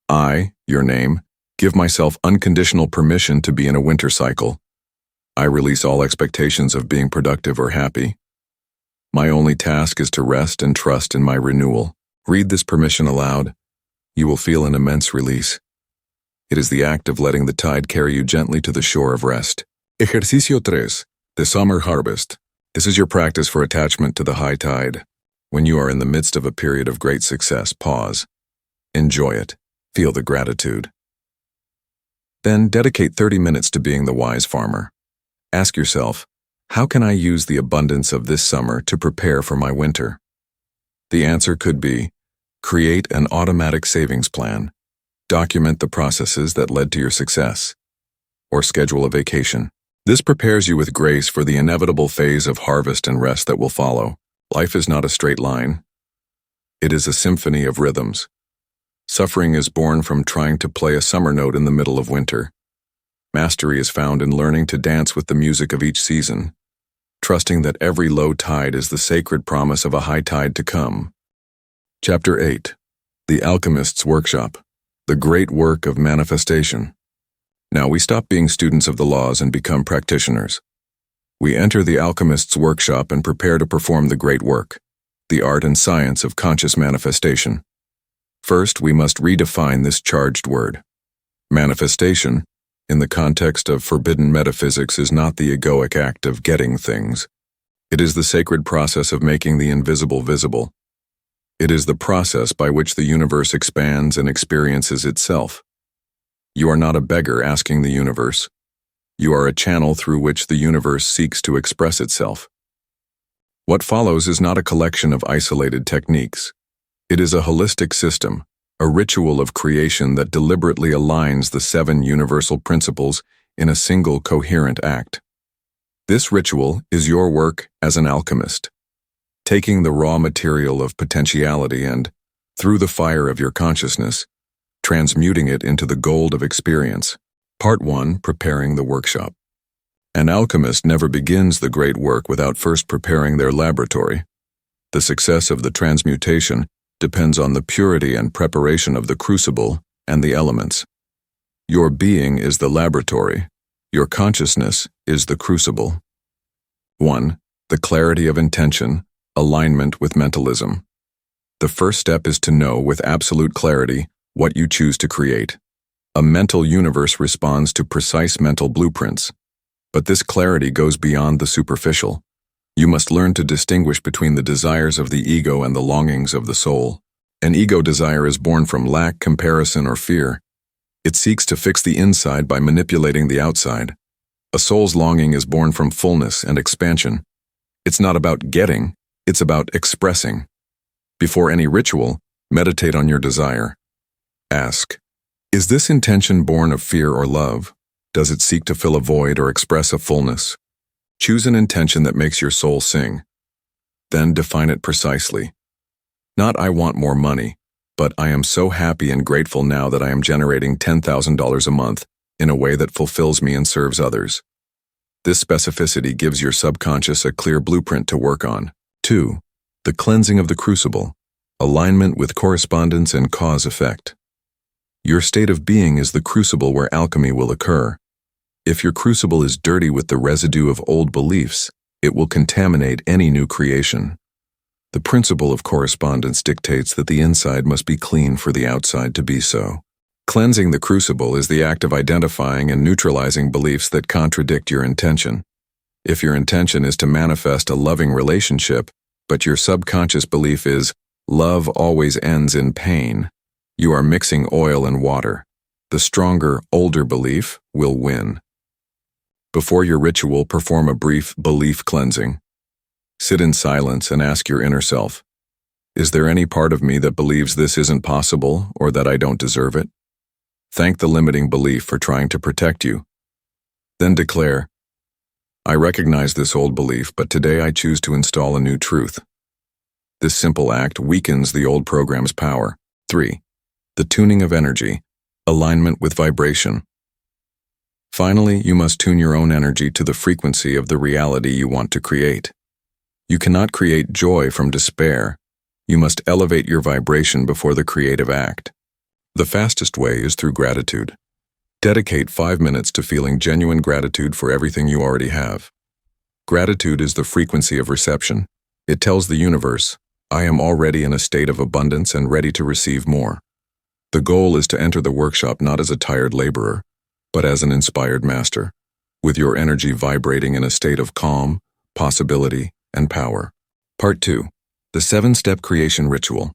I, your name, give myself unconditional permission to be in a winter cycle. I release all expectations of being productive or happy. My only task is to rest and trust in my renewal. Read this permission aloud. You will feel an immense release. It is the act of letting the tide carry you gently to the shore of rest. Ejercicio 3, the summer harvest. This is your practice for attachment to the high tide. When you are in the midst of a period of great success, pause. Enjoy it. Feel the gratitude. Then dedicate 30 minutes to being the wise farmer. Ask yourself, how can I use the abundance of this summer to prepare for my winter? The answer could be, create an automatic savings plan, document the processes that led to your success, or schedule a vacation. This prepares you with grace for the inevitable phase of harvest and rest that will follow. Life is not a straight line. It is a symphony of rhythms. Suffering is born from trying to play a summer note in the middle of winter. Mastery is found in learning to dance with the music of each season, trusting that every low tide is the sacred promise of a high tide to come. Chapter 8. The Alchemist's Workshop. The Great Work of Manifestation. Now we stop being students of the laws and become practitioners. We enter the Alchemist's workshop and prepare to perform the great work, the art and science of conscious manifestation. First, we must redefine this charged word. Manifestation, in the context of forbidden metaphysics, is not the egoic act of getting things. It is the sacred process of making the invisible visible. It is the process by which the universe expands and experiences itself. You are not a beggar asking the universe. You are a channel through which the universe seeks to express itself. What follows is not a collection of isolated techniques. It is a holistic system, a ritual of creation that deliberately aligns the 7 universal principles in a single coherent act. This ritual is your work as an alchemist, taking the raw material of potentiality and, through the fire of your consciousness, transmuting it into the gold of experience. Part 1. Preparing the workshop. An alchemist never begins the great work without first preparing their laboratory. The success of the transmutation depends on the purity and preparation of the crucible and the elements. Your being is the laboratory. Your consciousness is the crucible. 1. The clarity of intention, alignment with mentalism. The first step is to know with absolute clarity what you choose to create. A mental universe responds to precise mental blueprints. But this clarity goes beyond the superficial. You must learn to distinguish between the desires of the ego and the longings of the soul. An ego desire is born from lack, comparison, or fear. It seeks to fix the inside by manipulating the outside. A soul's longing is born from fullness and expansion. It's not about getting, it's about expressing. Before any ritual, meditate on your desire. Ask, is this intention born of fear or love? Does it seek to fill a void or express a fullness? Choose an intention that makes your soul sing. Then define it precisely. Not I want more money, but I am so happy and grateful now that I am generating $10,000 a month in a way that fulfills me and serves others. This specificity gives your subconscious a clear blueprint to work on. 2. The cleansing of the crucible, alignment with correspondence and cause-effect. Your state of being is the crucible where alchemy will occur. If your crucible is dirty with the residue of old beliefs, it will contaminate any new creation. The principle of correspondence dictates that the inside must be clean for the outside to be so. Cleansing the crucible is the act of identifying and neutralizing beliefs that contradict your intention. If your intention is to manifest a loving relationship, but your subconscious belief is, love always ends in pain, you are mixing oil and water. The stronger, older belief will win. Before your ritual, perform a brief belief cleansing. Sit in silence and ask your inner self, is there any part of me that believes this isn't possible or that I don't deserve it? Thank the limiting belief for trying to protect you. Then declare, I recognize this old belief, but today I choose to install a new truth. This simple act weakens the old program's power. 3. The tuning of energy, alignment with vibration. Finally, you must tune your own energy to the frequency of the reality you want to create. You cannot create joy from despair. You must elevate your vibration before the creative act. The fastest way is through gratitude. Dedicate 5 minutes to feeling genuine gratitude for everything you already have. Gratitude is the frequency of reception. It tells the universe, I am already in a state of abundance and ready to receive more. The goal is to enter the workshop not as a tired laborer, but as an inspired master, with your energy vibrating in a state of calm, possibility, and power. Part 2. The 7-step creation ritual.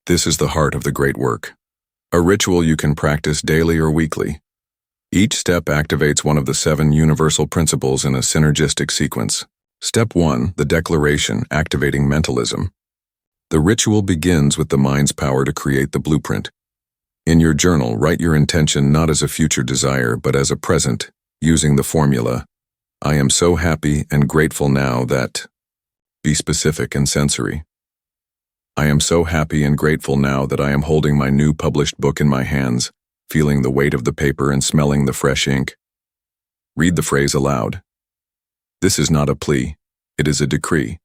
This is the heart of the great work. A ritual you can practice daily or weekly. Each step activates one of the 7 universal principles in a synergistic sequence. Step 1. The declaration, activating mentalism. The ritual begins with the mind's power to create the blueprint. In your journal, write your intention not as a future desire, but as a present, using the formula, I am so happy and grateful now that... Be specific and sensory. I am so happy and grateful now that I am holding my new published book in my hands, feeling the weight of the paper and smelling the fresh ink. Read the phrase aloud. This is not a plea, it is a decree.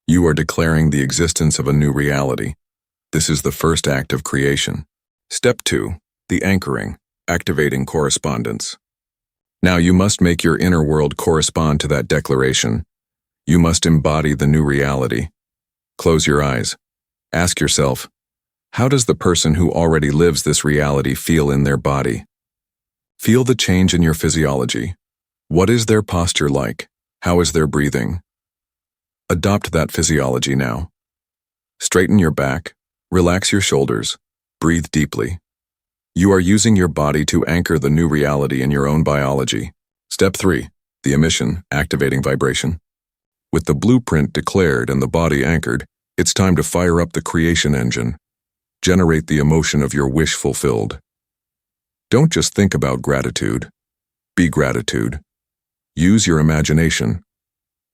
You are declaring the existence of a new reality. This is the first act of creation. Step 2. The anchoring, activating correspondence. Now you must make your inner world correspond to that declaration. You must embody the new reality. Close your eyes. Ask yourself, how does the person who already lives this reality feel in their body? Feel the change in your physiology. What is their posture like? How is their breathing? Adopt that physiology now. Straighten your back, relax your shoulders, breathe deeply. You are using your body to anchor the new reality in your own biology. Step 3. The emission, activating vibration. With the blueprint declared and the body anchored, it's time to fire up the creation engine. Generate the emotion of your wish fulfilled. Don't just think about gratitude. Be gratitude. Use your imagination.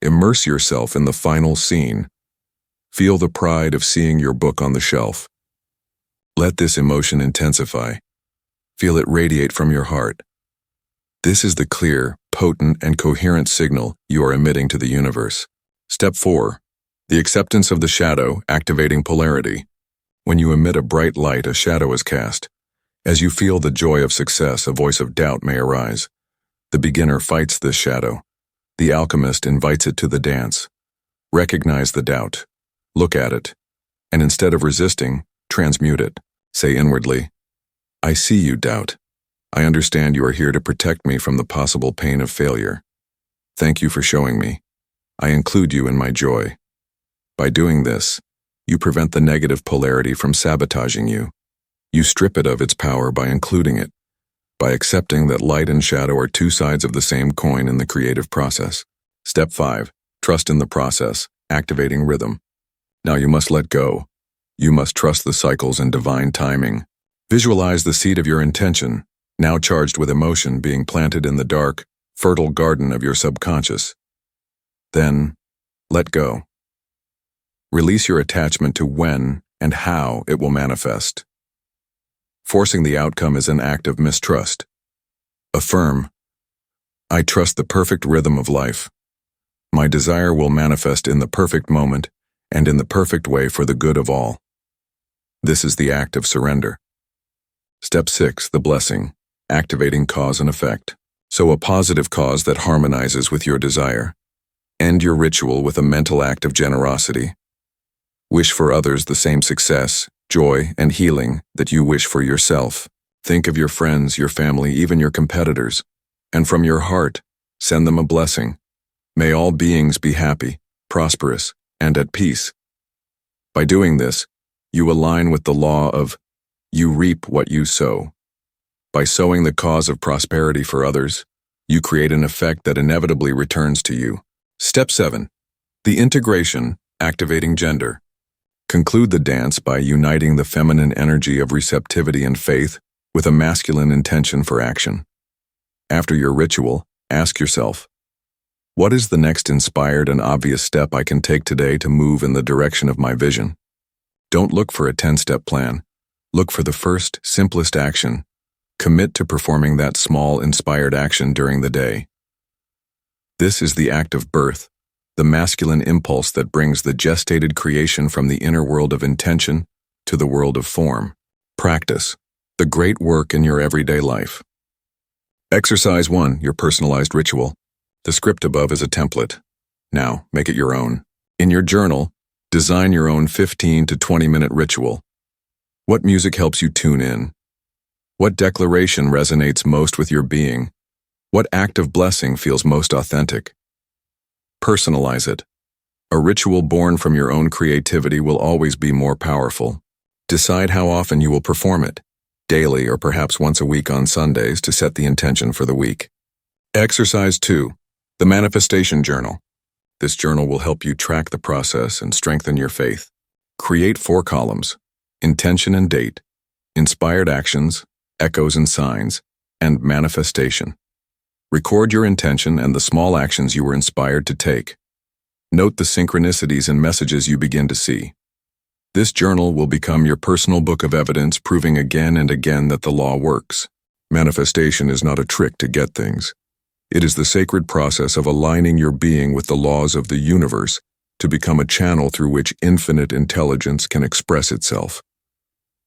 Immerse yourself in the final scene. Feel the pride of seeing your book on the shelf. Let this emotion intensify. Feel it radiate from your heart. This is the clear, potent, and coherent signal you are emitting to the universe. Step 4. The acceptance of the shadow, activating polarity. When you emit a bright light, a shadow is cast. As you feel the joy of success, a voice of doubt may arise. The beginner fights this shadow. The alchemist invites it to the dance. Recognize the doubt. Look at it. And instead of resisting, transmute it. Say inwardly, I see you, doubt. I understand you are here to protect me from the possible pain of failure. Thank you for showing me. I include you in my joy. By doing this, you prevent the negative polarity from sabotaging you. You strip it of its power by including it, by accepting that light and shadow are two sides of the same coin in the creative process. Step 5. Trust in the process, activating rhythm. Now you must let go. You must trust the cycles and divine timing. Visualize the seed of your intention, now charged with emotion, being planted in the dark, fertile garden of your subconscious. Then, let go. Release your attachment to when and how it will manifest. Forcing the outcome is an act of mistrust. Affirm, I trust the perfect rhythm of life. My desire will manifest in the perfect moment and in the perfect way for the good of all. This is the act of surrender. Step 6. The blessing, activating cause and effect. So a positive cause that harmonizes with your desire. End your ritual with a mental act of generosity. Wish for others the same success, joy, and healing that you wish for yourself. Think of your friends, your family, even your competitors, and from your heart, send them a blessing. May all beings be happy, prosperous, and at peace. By doing this, you align with the law of you reap what you sow. By sowing the cause of prosperity for others, you create an effect that inevitably returns to you. Step 7. The integration, activating gender. Conclude the dance by uniting the feminine energy of receptivity and faith with a masculine intention for action. After your ritual, ask yourself, what is the next inspired and obvious step I can take today to move in the direction of my vision? Don't look for a 10-step plan. Look for the first, simplest action. Commit to performing that small, inspired action during the day. This is the act of birth, the masculine impulse that brings the gestated creation from the inner world of intention to the world of form. Practice, the great work in your everyday life. Exercise 1, your personalized ritual. The script above is a template. Now, make it your own. In your journal, design your own 15 to 20-minute ritual. What music helps you tune in? What declaration resonates most with your being? What act of blessing feels most authentic? Personalize it. A ritual born from your own creativity will always be more powerful. Decide how often you will perform it, daily or perhaps once a week on Sundays to set the intention for the week. Exercise 2, the manifestation journal. This journal will help you track the process and strengthen your faith. Create 4 columns, intention and date, inspired actions, echoes and signs, and manifestation. Record your intention and the small actions you were inspired to take. Note the synchronicities and messages you begin to see. This journal will become your personal book of evidence, proving again and again that the law works. Manifestation is not a trick to get things. It is the sacred process of aligning your being with the laws of the universe to become a channel through which infinite intelligence can express itself.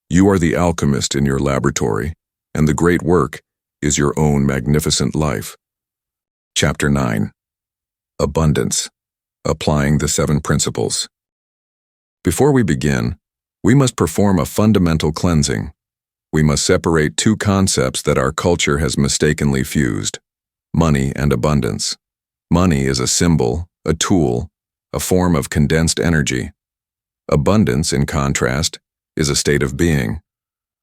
You are the alchemist in your laboratory, and the great work is your own magnificent life. Chapter 9. Abundance. Applying the 7 principles. Before we begin, we must perform a fundamental cleansing. We must separate 2 concepts that our culture has mistakenly fused: money and abundance. Money is a symbol, a tool, a form of condensed energy. Abundance, in contrast, is a state of being.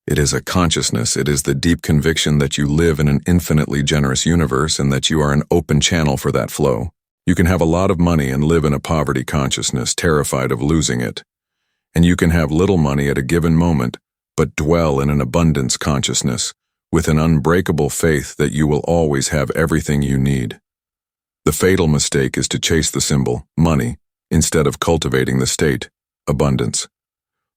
It is a consciousness. It is the deep conviction that you live in an infinitely generous universe and that you are an open channel for that flow. You can have a lot of money and live in a poverty consciousness, terrified of losing it. And you can have little money at a given moment, but dwell in an abundance consciousness, with an unbreakable faith that you will always have everything you need. The fatal mistake is to chase the symbol, money, instead of cultivating the state, abundance.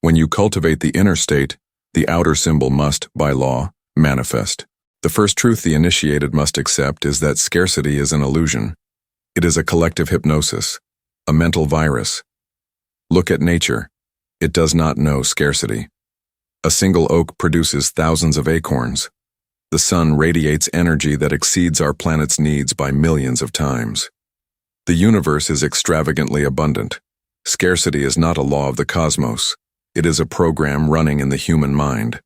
When you cultivate the inner state, the outer symbol must, by law, manifest. The first truth the initiated must accept is that scarcity is an illusion. It is a collective hypnosis, a mental virus. Look at nature. It does not know scarcity. A single oak produces thousands of acorns. The sun radiates energy that exceeds our planet's needs by millions of times. The universe is extravagantly abundant. Scarcity is not a law of the cosmos. It is a program running in the human mind.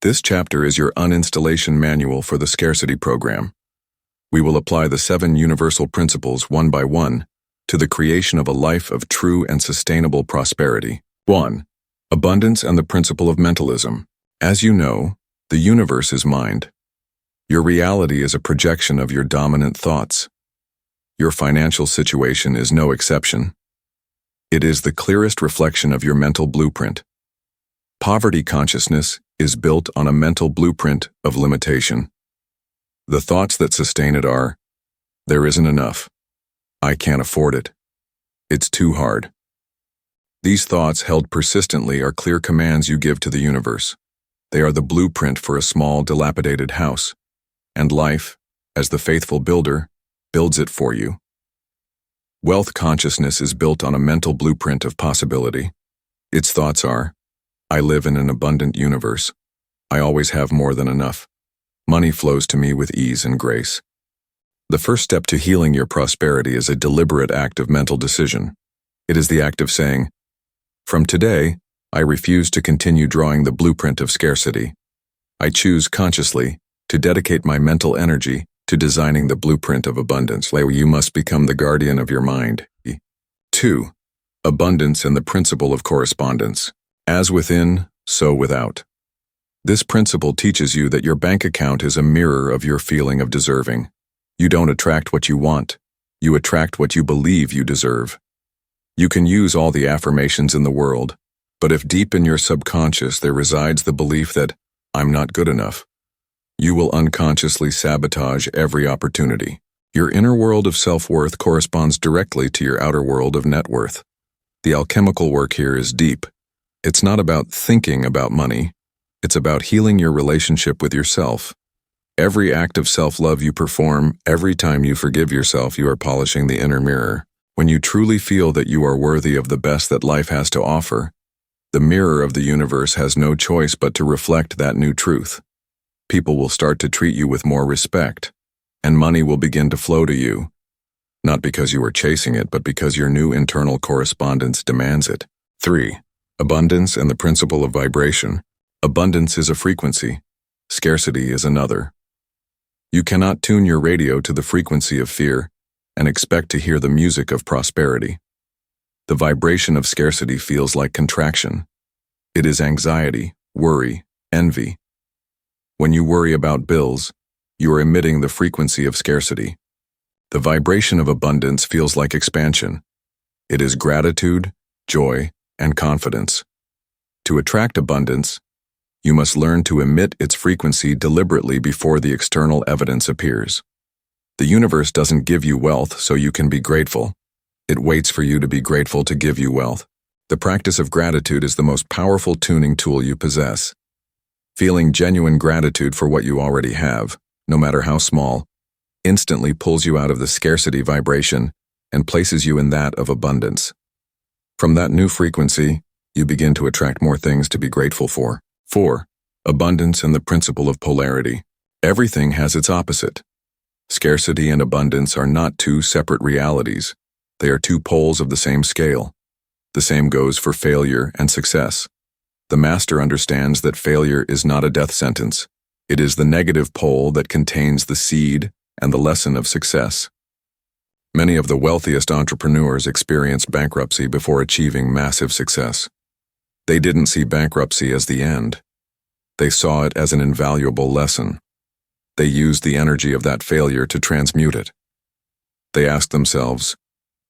This chapter is your uninstallation manual for the scarcity program. We will apply the 7 universal principles one by one to the creation of a life of true and sustainable prosperity. 1. Abundance and the Principle of Mentalism. As you know, the universe is mind. Your reality is a projection of your dominant thoughts. Your financial situation is no exception. It is the clearest reflection of your mental blueprint. Poverty consciousness is built on a mental blueprint of limitation. The thoughts that sustain it are, there isn't enough. I can't afford it. It's too hard. These thoughts held persistently are clear commands you give to the universe. They are the blueprint for a small, dilapidated house, and life, as the faithful builder, builds it for you. Wealth consciousness is built on a mental blueprint of possibility. Its thoughts are, I live in an abundant universe. I always have more than enough. Money flows to me with ease and grace. The first step to healing your prosperity is a deliberate act of mental decision. It is the act of saying, from today, I refuse to continue drawing the blueprint of scarcity. I choose consciously to dedicate my mental energy to designing the blueprint of abundance. You must become the guardian of your mind. 2. Abundance and the Principle of Correspondence. As within, so without. This principle teaches you that your bank account is a mirror of your feeling of deserving. You don't attract what you want. You attract what you believe you deserve. You can use all the affirmations in the world, but if deep in your subconscious there resides the belief that, I'm not good enough, you will unconsciously sabotage every opportunity. Your inner world of self-worth corresponds directly to your outer world of net worth. The alchemical work here is deep. It's not about thinking about money. It's about healing your relationship with yourself. Every act of self-love you perform, every time you forgive yourself, you are polishing the inner mirror. When you truly feel that you are worthy of the best that life has to offer, the mirror of the universe has no choice but to reflect that new truth. People will start to treat you with more respect, and money will begin to flow to you, not because you are chasing it, but because your new internal correspondence demands it. 3. Abundance and the Principle of Vibration. Abundance is a frequency. Scarcity is another. You cannot tune your radio to the frequency of fear and expect to hear the music of prosperity. The vibration of scarcity feels like contraction. It is anxiety, worry, envy. When you worry about bills, you are emitting the frequency of scarcity. The vibration of abundance feels like expansion. It is gratitude, joy, and confidence. To attract abundance, you must learn to emit its frequency deliberately before the external evidence appears. The universe doesn't give you wealth so you can be grateful. It waits for you to be grateful to give you wealth. The practice of gratitude is the most powerful tuning tool you possess. Feeling genuine gratitude for what you already have, no matter how small, instantly pulls you out of the scarcity vibration and places you in that of abundance. From that new frequency, you begin to attract more things to be grateful for. 4. Abundance and the Principle of Polarity. Everything has its opposite. Scarcity and abundance are not two separate realities. They are two poles of the same scale. The same goes for failure and success. The master understands that failure is not a death sentence. It is the negative pole that contains the seed and the lesson of success. Many of the wealthiest entrepreneurs experienced bankruptcy before achieving massive success. They didn't see bankruptcy as the end. They saw it as an invaluable lesson. They used the energy of that failure to transmute it. They asked themselves,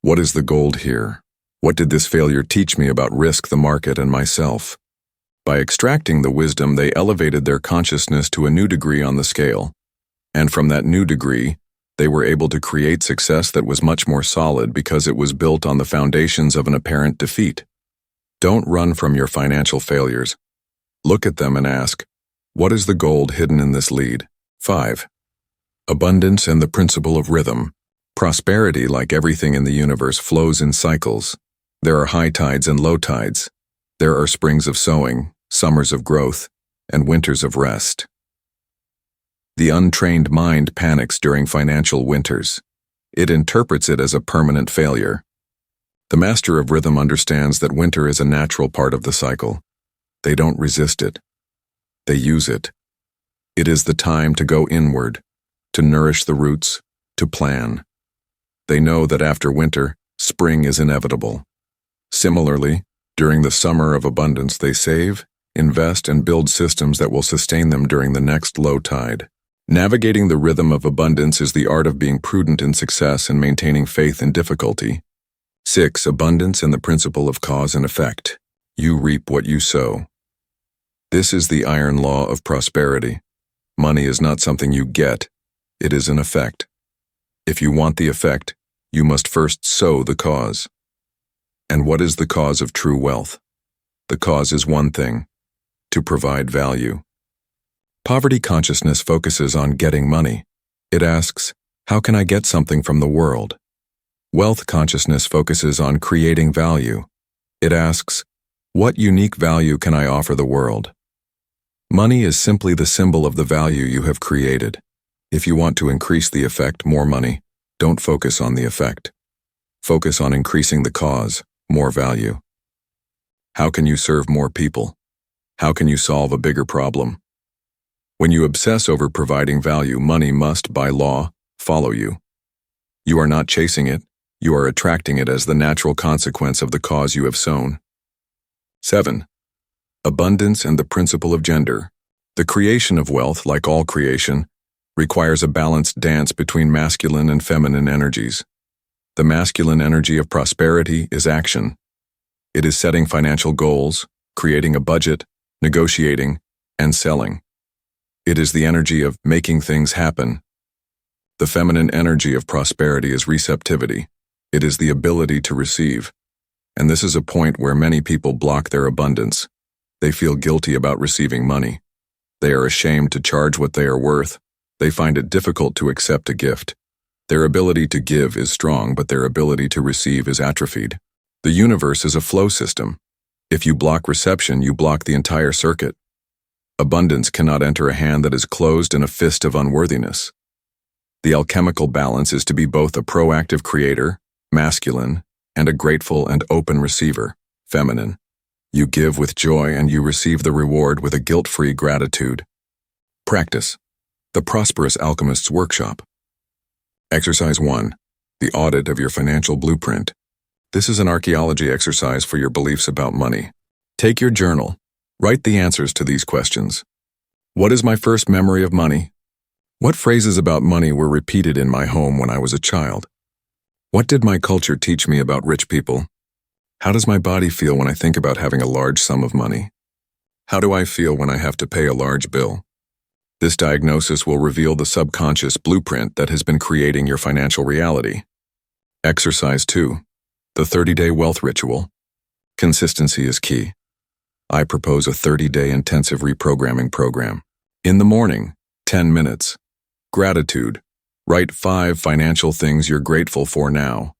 what is the gold here? What did this failure teach me about risk, the market, and myself? By extracting the wisdom, they elevated their consciousness to a new degree on the scale. And from that new degree, they were able to create success that was much more solid because it was built on the foundations of an apparent defeat. Don't run from your financial failures. Look at them and ask, what is the gold hidden in this lead? 5. Abundance and the Principle of Rhythm. Prosperity, like everything in the universe, flows in cycles. There are high tides and low tides. There are springs of sowing, summers of growth, and winters of rest. The untrained mind panics during financial winters. It interprets it as a permanent failure. The master of rhythm understands that winter is a natural part of the cycle. They don't resist it. They use it. It is the time to go inward, to nourish the roots, to plan. They know that after winter, spring is inevitable. Similarly, during the summer of abundance, they save, invest, and build systems that will sustain them during the next low tide. Navigating the rhythm of abundance is the art of being prudent in success and maintaining faith in difficulty. 6. Abundance and the principle of cause and effect. You reap what you sow. This is the iron law of prosperity. Money is not something you get, it is an effect. If you want the effect, you must first sow the cause. And what is the cause of true wealth? The cause is one thing: to provide value. Poverty consciousness focuses on getting money. It asks, how can I get something from the world? Wealth consciousness focuses on creating value. It asks, what unique value can I offer the world? Money is simply the symbol of the value you have created. If you want to increase the effect, more money, don't focus on the effect. Focus on increasing the cause, more value. How can you serve more people? How can you solve a bigger problem? When you obsess over providing value, money must, by law, follow you. You are not chasing it, you are attracting it as the natural consequence of the cause you have sown. 7. Abundance and the principle of gender. The creation of wealth, like all creation, requires a balanced dance between masculine and feminine energies. The masculine energy of prosperity is action. It is setting financial goals, creating a budget, negotiating, and selling. It is the energy of making things happen. The feminine energy of prosperity is receptivity. It is the ability to receive. And this is a point where many people block their abundance. They feel guilty about receiving money. They are ashamed to charge what they are worth. They find it difficult to accept a gift. Their ability to give is strong, but their ability to receive is atrophied. The universe is a flow system. If you block reception, you block the entire circuit. Abundance cannot enter a hand that is closed in a fist of unworthiness. The alchemical balance is to be both a proactive creator, masculine, and a grateful and open receiver, feminine. You give with joy and you receive the reward with a guilt-free gratitude. Practice. The Prosperous Alchemist's Workshop. Exercise 1. The audit of your financial blueprint. This is an archaeology exercise for your beliefs about money. Take your journal. Write the answers to these questions. What is my first memory of money? What phrases about money were repeated in my home when I was a child? What did my culture teach me about rich people? How does my body feel when I think about having a large sum of money? How do I feel when I have to pay a large bill? This diagnosis will reveal the subconscious blueprint that has been creating your financial reality. Exercise 2. The 30-day wealth ritual. Consistency is key. I propose a 30-day intensive reprogramming program. In the morning, 10 minutes. Gratitude. Write 5 financial things you're grateful for now.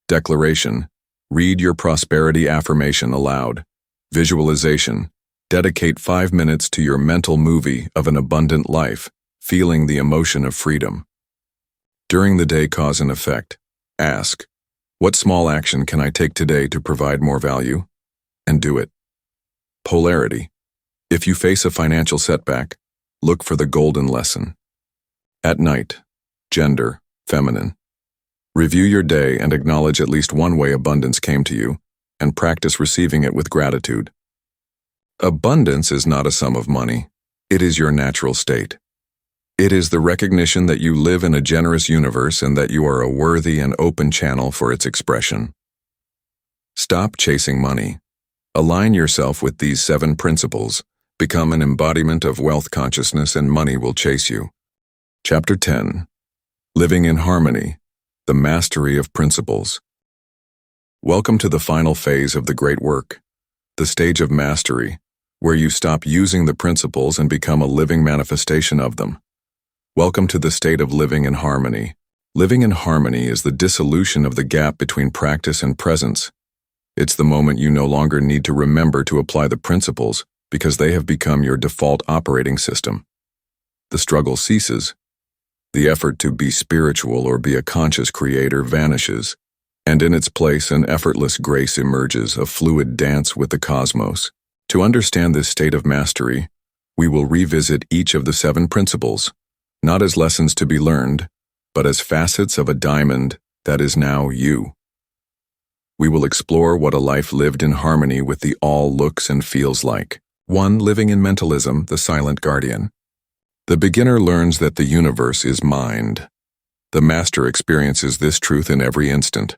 Declaration. Read your prosperity affirmation aloud. Visualization. Dedicate 5 minutes to your mental movie of an abundant life, feeling the emotion of freedom. During the day, cause and effect. Ask, what small action can I take today to provide more value? And do it. Polarity. If you face a financial setback, look for the golden lesson. At night. Gender, feminine. Review your day and acknowledge at least one way abundance came to you, and practice receiving it with gratitude. Abundance is not a sum of money. It is your natural state. It is the recognition that you live in a generous universe and that you are a worthy and open channel for its expression. Stop chasing money. Align yourself with these 7 principles. Become an embodiment of wealth consciousness and money will chase you. Chapter 10. Living in Harmony. The Mastery of Principles. Welcome to the final phase of the great work, the stage of mastery, where you stop using the principles and become a living manifestation of them. Welcome to the state of living in harmony. Living in harmony is the dissolution of the gap between practice and presence. It's the moment you no longer need to remember to apply the principles because they have become your default operating system. The struggle ceases. The effort to be spiritual or be a conscious creator vanishes, and in its place an effortless grace emerges, a fluid dance with the cosmos. To understand this state of mastery, we will revisit each of the 7 principles, not as lessons to be learned, but as facets of a diamond that is now you. We will explore what a life lived in harmony with the all looks and feels like. 1. Living in mentalism, the silent guardian. The beginner learns that the universe is mind. The master experiences this truth in every instant.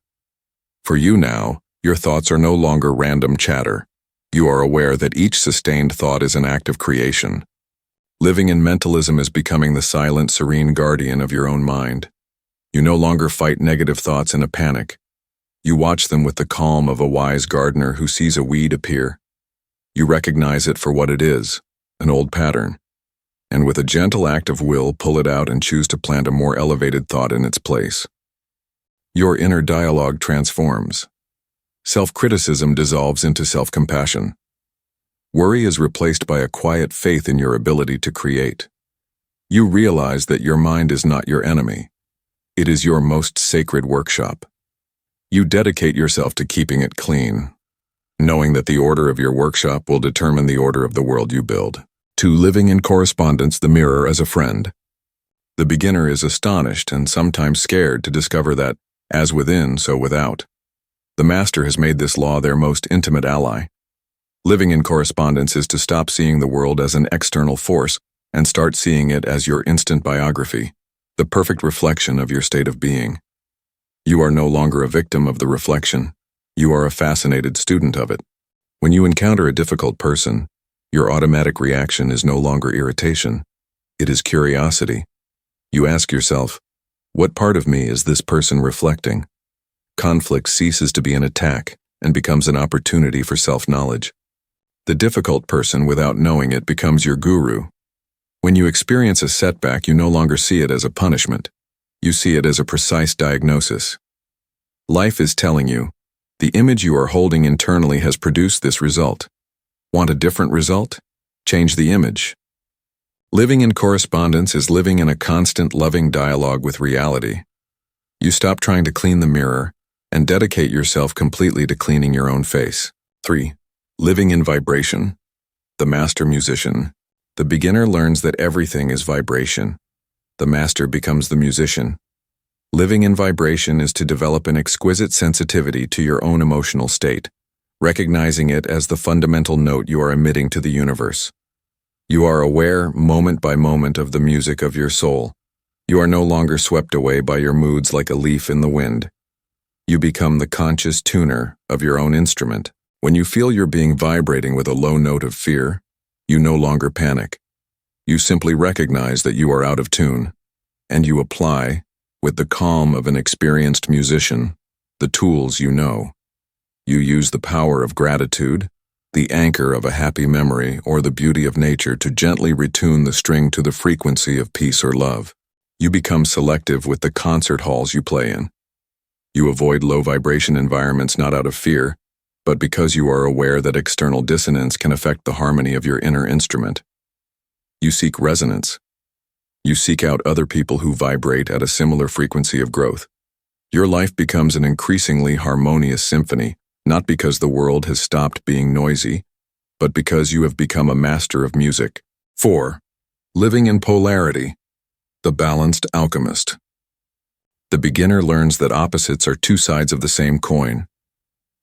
For you now, your thoughts are no longer random chatter. You are aware that each sustained thought is an act of creation. Living in mentalism is becoming the silent, serene guardian of your own mind. You no longer fight negative thoughts in a panic. You watch them with the calm of a wise gardener who sees a weed appear. You recognize it for what it is, an old pattern, and with a gentle act of will pull it out and choose to plant a more elevated thought in its place. Your inner dialogue transforms. Self-criticism dissolves into self-compassion. Worry is replaced by a quiet faith in your ability to create. You realize that your mind is not your enemy. It is your most sacred workshop. You dedicate yourself to keeping it clean, knowing that the order of your workshop will determine the order of the world you build. 2. Living in correspondence, the mirror as a friend. The beginner is astonished and sometimes scared to discover that, as within, so without. The master has made this law their most intimate ally. Living in correspondence is to stop seeing the world as an external force and start seeing it as your instant biography, the perfect reflection of your state of being. You are no longer a victim of the reflection. You are a fascinated student of it. When you encounter a difficult person, your automatic reaction is no longer irritation. It is curiosity. You ask yourself, what part of me is this person reflecting? Conflict ceases to be an attack and becomes an opportunity for self-knowledge. The difficult person, without knowing it, becomes your guru. When you experience a setback, you no longer see it as a punishment. You see it as a precise diagnosis. Life is telling you, the image you are holding internally has produced this result. Want a different result? Change the image. Living in correspondence is living in a constant loving dialogue with reality. You stop trying to clean the mirror and dedicate yourself completely to cleaning your own face. 3. Living in vibration. The master musician. The beginner learns that everything is vibration. The master becomes the musician. Living in vibration is to develop an exquisite sensitivity to your own emotional state, recognizing it as the fundamental note you are emitting to the universe. You are aware, moment by moment, of the music of your soul. You are no longer swept away by your moods like a leaf in the wind. You become the conscious tuner of your own instrument. When you feel you're being vibrating with a low note of fear, you no longer panic. You simply recognize that you are out of tune, and you apply, with the calm of an experienced musician, the tools you know. You use the power of gratitude, the anchor of a happy memory, or the beauty of nature to gently retune the string to the frequency of peace or love. You become selective with the concert halls you play in. You avoid low-vibration environments not out of fear, but because you are aware that external dissonance can affect the harmony of your inner instrument. You seek resonance. You seek out other people who vibrate at a similar frequency of growth. Your life becomes an increasingly harmonious symphony, not because the world has stopped being noisy, but because you have become a master of music. 4. Living in polarity. The balanced alchemist. The beginner learns that opposites are 2 sides of the same coin.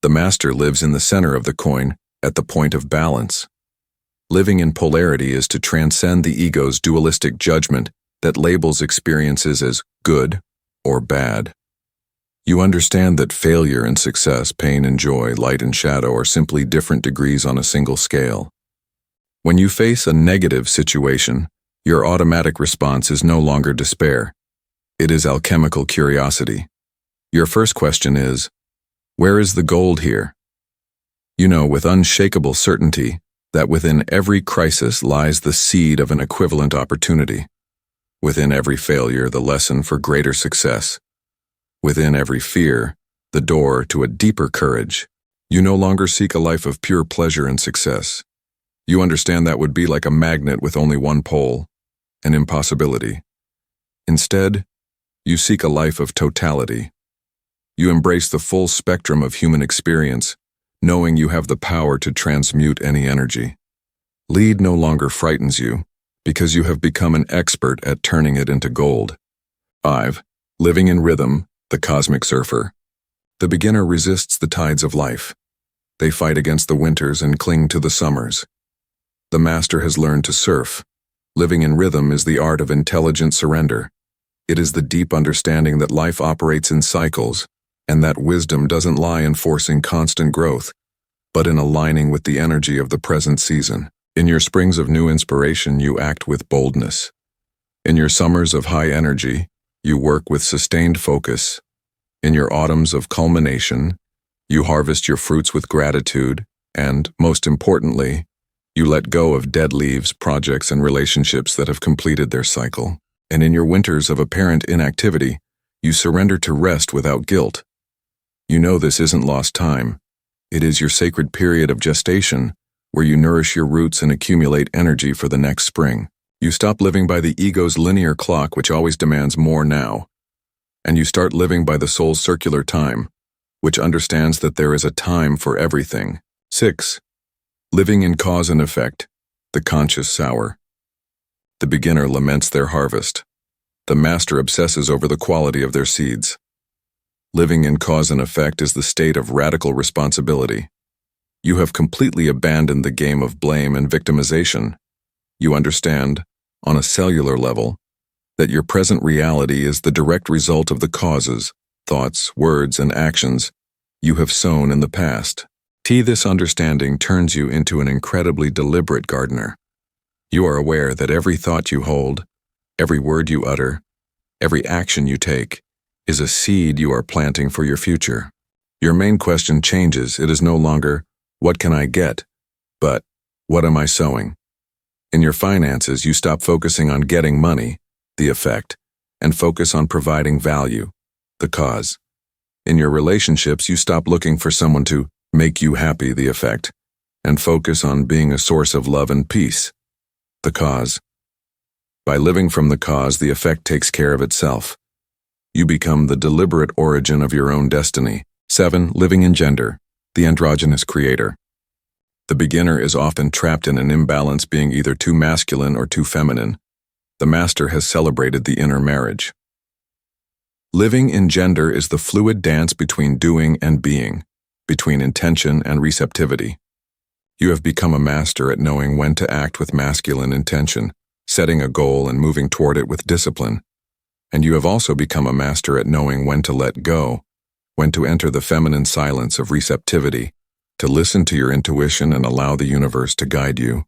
The master lives in the center of the coin, at the point of balance. Living in polarity is to transcend the ego's dualistic judgment that labels experiences as good or bad. You understand that failure and success, pain and joy, light and shadow are simply different degrees on a single scale. When you face a negative situation, your automatic response is no longer despair. It is alchemical curiosity. Your first question is, where is the gold here? You know with unshakable certainty that within every crisis lies the seed of an equivalent opportunity. Within every failure, the lesson for greater success. Within every fear, the door to a deeper courage. You no longer seek a life of pure pleasure and success. You understand that would be like a magnet with only one pole, an impossibility. Instead, you seek a life of totality. You embrace the full spectrum of human experience, knowing you have the power to transmute any energy. Lead no longer frightens you, because you have become an expert at turning it into gold. 5. Living in rhythm, the cosmic surfer. The beginner resists the tides of life. They fight against the winters and cling to the summers. The master has learned to surf. Living in rhythm is the art of intelligent surrender. It is the deep understanding that life operates in cycles, and that wisdom doesn't lie in forcing constant growth, but in aligning with the energy of the present season. In your springs of new inspiration, you act with boldness. In your summers of high energy, you work with sustained focus. In your autumns of culmination, you harvest your fruits with gratitude, and, most importantly, you let go of dead leaves, projects, and relationships that have completed their cycle. And in your winters of apparent inactivity, you surrender to rest without guilt. You know this isn't lost time. It is your sacred period of gestation, where you nourish your roots and accumulate energy for the next spring. You stop living by the ego's linear clock, which always demands more now, and you start living by the soul's circular time, which understands that there is a time for everything. 6. Living in cause and effect, the conscious sower. The beginner laments their harvest. The master obsesses over the quality of their seeds. Living in cause and effect is the state of radical responsibility. You have completely abandoned the game of blame and victimization. You understand, on a cellular level, that your present reality is the direct result of the causes, thoughts, words, and actions you have sown in the past. This understanding turns you into an incredibly deliberate gardener. You are aware that every thought you hold, every word you utter, every action you take, is a seed you are planting for your future. Your main question changes. It is no longer, what can I get? But, what am I sowing? In your finances, you stop focusing on getting money, the effect, and focus on providing value, the cause. In your relationships, you stop looking for someone to make you happy, the effect, and focus on being a source of love and peace, the cause. By living from the cause, the effect takes care of itself. You become the deliberate origin of your own destiny. 7. Living in gender, the androgynous creator. The beginner is often trapped in an imbalance, being either too masculine or too feminine. The master has celebrated the inner marriage. Living in gender is the fluid dance between doing and being, between intention and receptivity. You have become a master at knowing when to act with masculine intention, setting a goal and moving toward it with discipline. And you have also become a master at knowing when to let go, when to enter the feminine silence of receptivity, to listen to your intuition and allow the universe to guide you.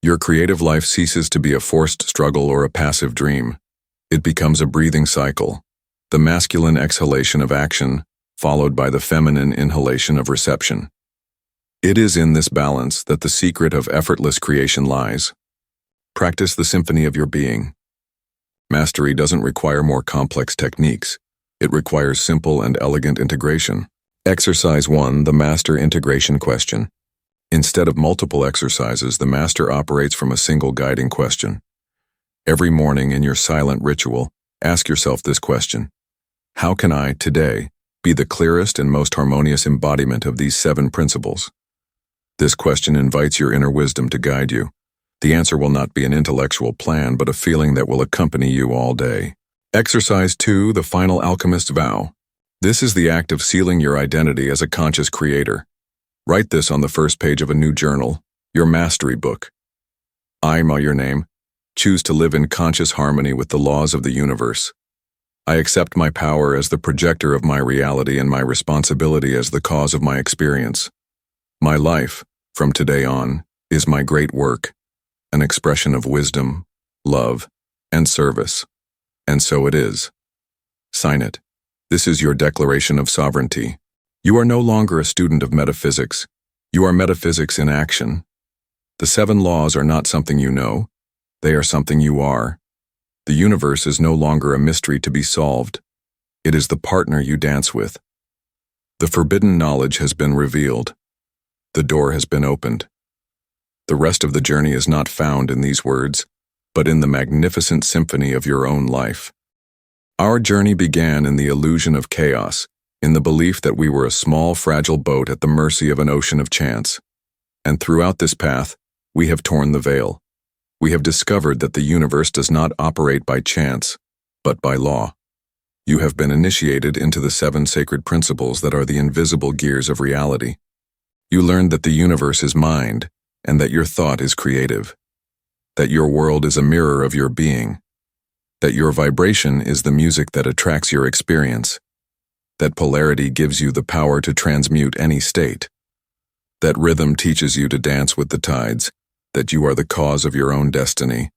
Your creative life ceases to be a forced struggle or a passive dream. It becomes a breathing cycle, the masculine exhalation of action, followed by the feminine inhalation of reception. It is in this balance that the secret of effortless creation lies. Practice the symphony of your being. Mastery doesn't require more complex techniques. It requires simple and elegant integration. Exercise 1, the master integration question. Instead of multiple exercises, the master operates from a single guiding question. Every morning in your silent ritual, ask yourself this question: how can I, today, be the clearest and most harmonious embodiment of these 7 principles? This question invites your inner wisdom to guide you. The answer will not be an intellectual plan, but a feeling that will accompany you all day. Exercise 2, the final alchemist's vow. This is the act of sealing your identity as a conscious creator. Write this on the first page of a new journal, your mastery book. I, your name, choose to live in conscious harmony with the laws of the universe. I accept my power as the projector of my reality and my responsibility as the cause of my experience. My life, from today on, is my great work, an expression of wisdom, love, and service. And so it is. Sign it. This is your declaration of sovereignty. You are no longer a student of metaphysics. You are metaphysics in action. The 7 laws are not something you know. They are something you are. The universe is no longer a mystery to be solved. It is the partner you dance with. The forbidden knowledge has been revealed. The door has been opened. The rest of the journey is not found in these words, but in the magnificent symphony of your own life. Our journey began in the illusion of chaos, in the belief that we were a small, fragile boat at the mercy of an ocean of chance. And throughout this path, we have torn the veil. We have discovered that the universe does not operate by chance, but by law. You have been initiated into the 7 sacred principles that are the invisible gears of reality. You learned that the universe is mind, and that your thought is creative. That your world is a mirror of your being. That your vibration is the music that attracts your experience. That polarity gives you the power to transmute any state. That rhythm teaches you to dance with the tides. That you are the cause of your own destiny.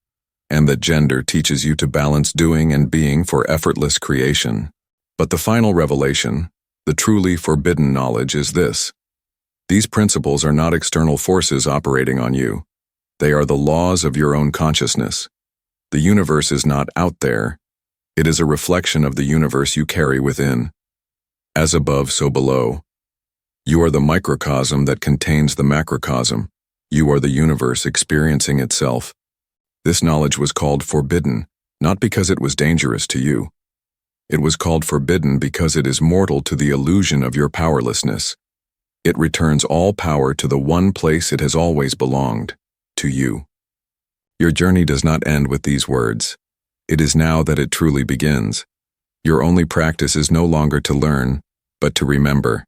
And that gender teaches you to balance doing and being for effortless creation. But the final revelation, the truly forbidden knowledge, is this. These principles are not external forces operating on you. They are the laws of your own consciousness. The universe is not out there. It is a reflection of the universe you carry within. As above, so below. You are the microcosm that contains the macrocosm. You are the universe experiencing itself. This knowledge was called forbidden, not because it was dangerous to you. It was called forbidden because it is mortal to the illusion of your powerlessness. It returns all power to the one place it has always belonged, to you. Your journey does not end with these words. It is now that it truly begins. Your only practice is no longer to learn, but to remember.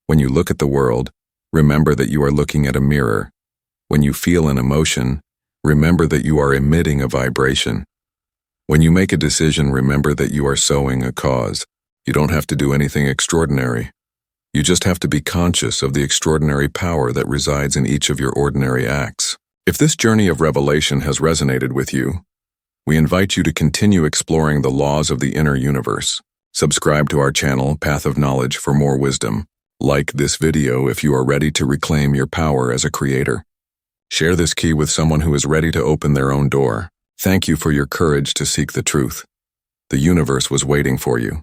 When you look at the world, remember that you are looking at a mirror. When you feel an emotion, remember that you are emitting a vibration. When you make a decision, remember that you are sowing a cause. You don't have to do anything extraordinary. You just have to be conscious of the extraordinary power that resides in each of your ordinary acts. If this journey of revelation has resonated with you, we invite you to continue exploring the laws of the inner universe. Subscribe to our channel, Path of Knowledge, for more wisdom. Like this video if you are ready to reclaim your power as a creator. Share this key with someone who is ready to open their own door. Thank you for your courage to seek the truth. The universe was waiting for you.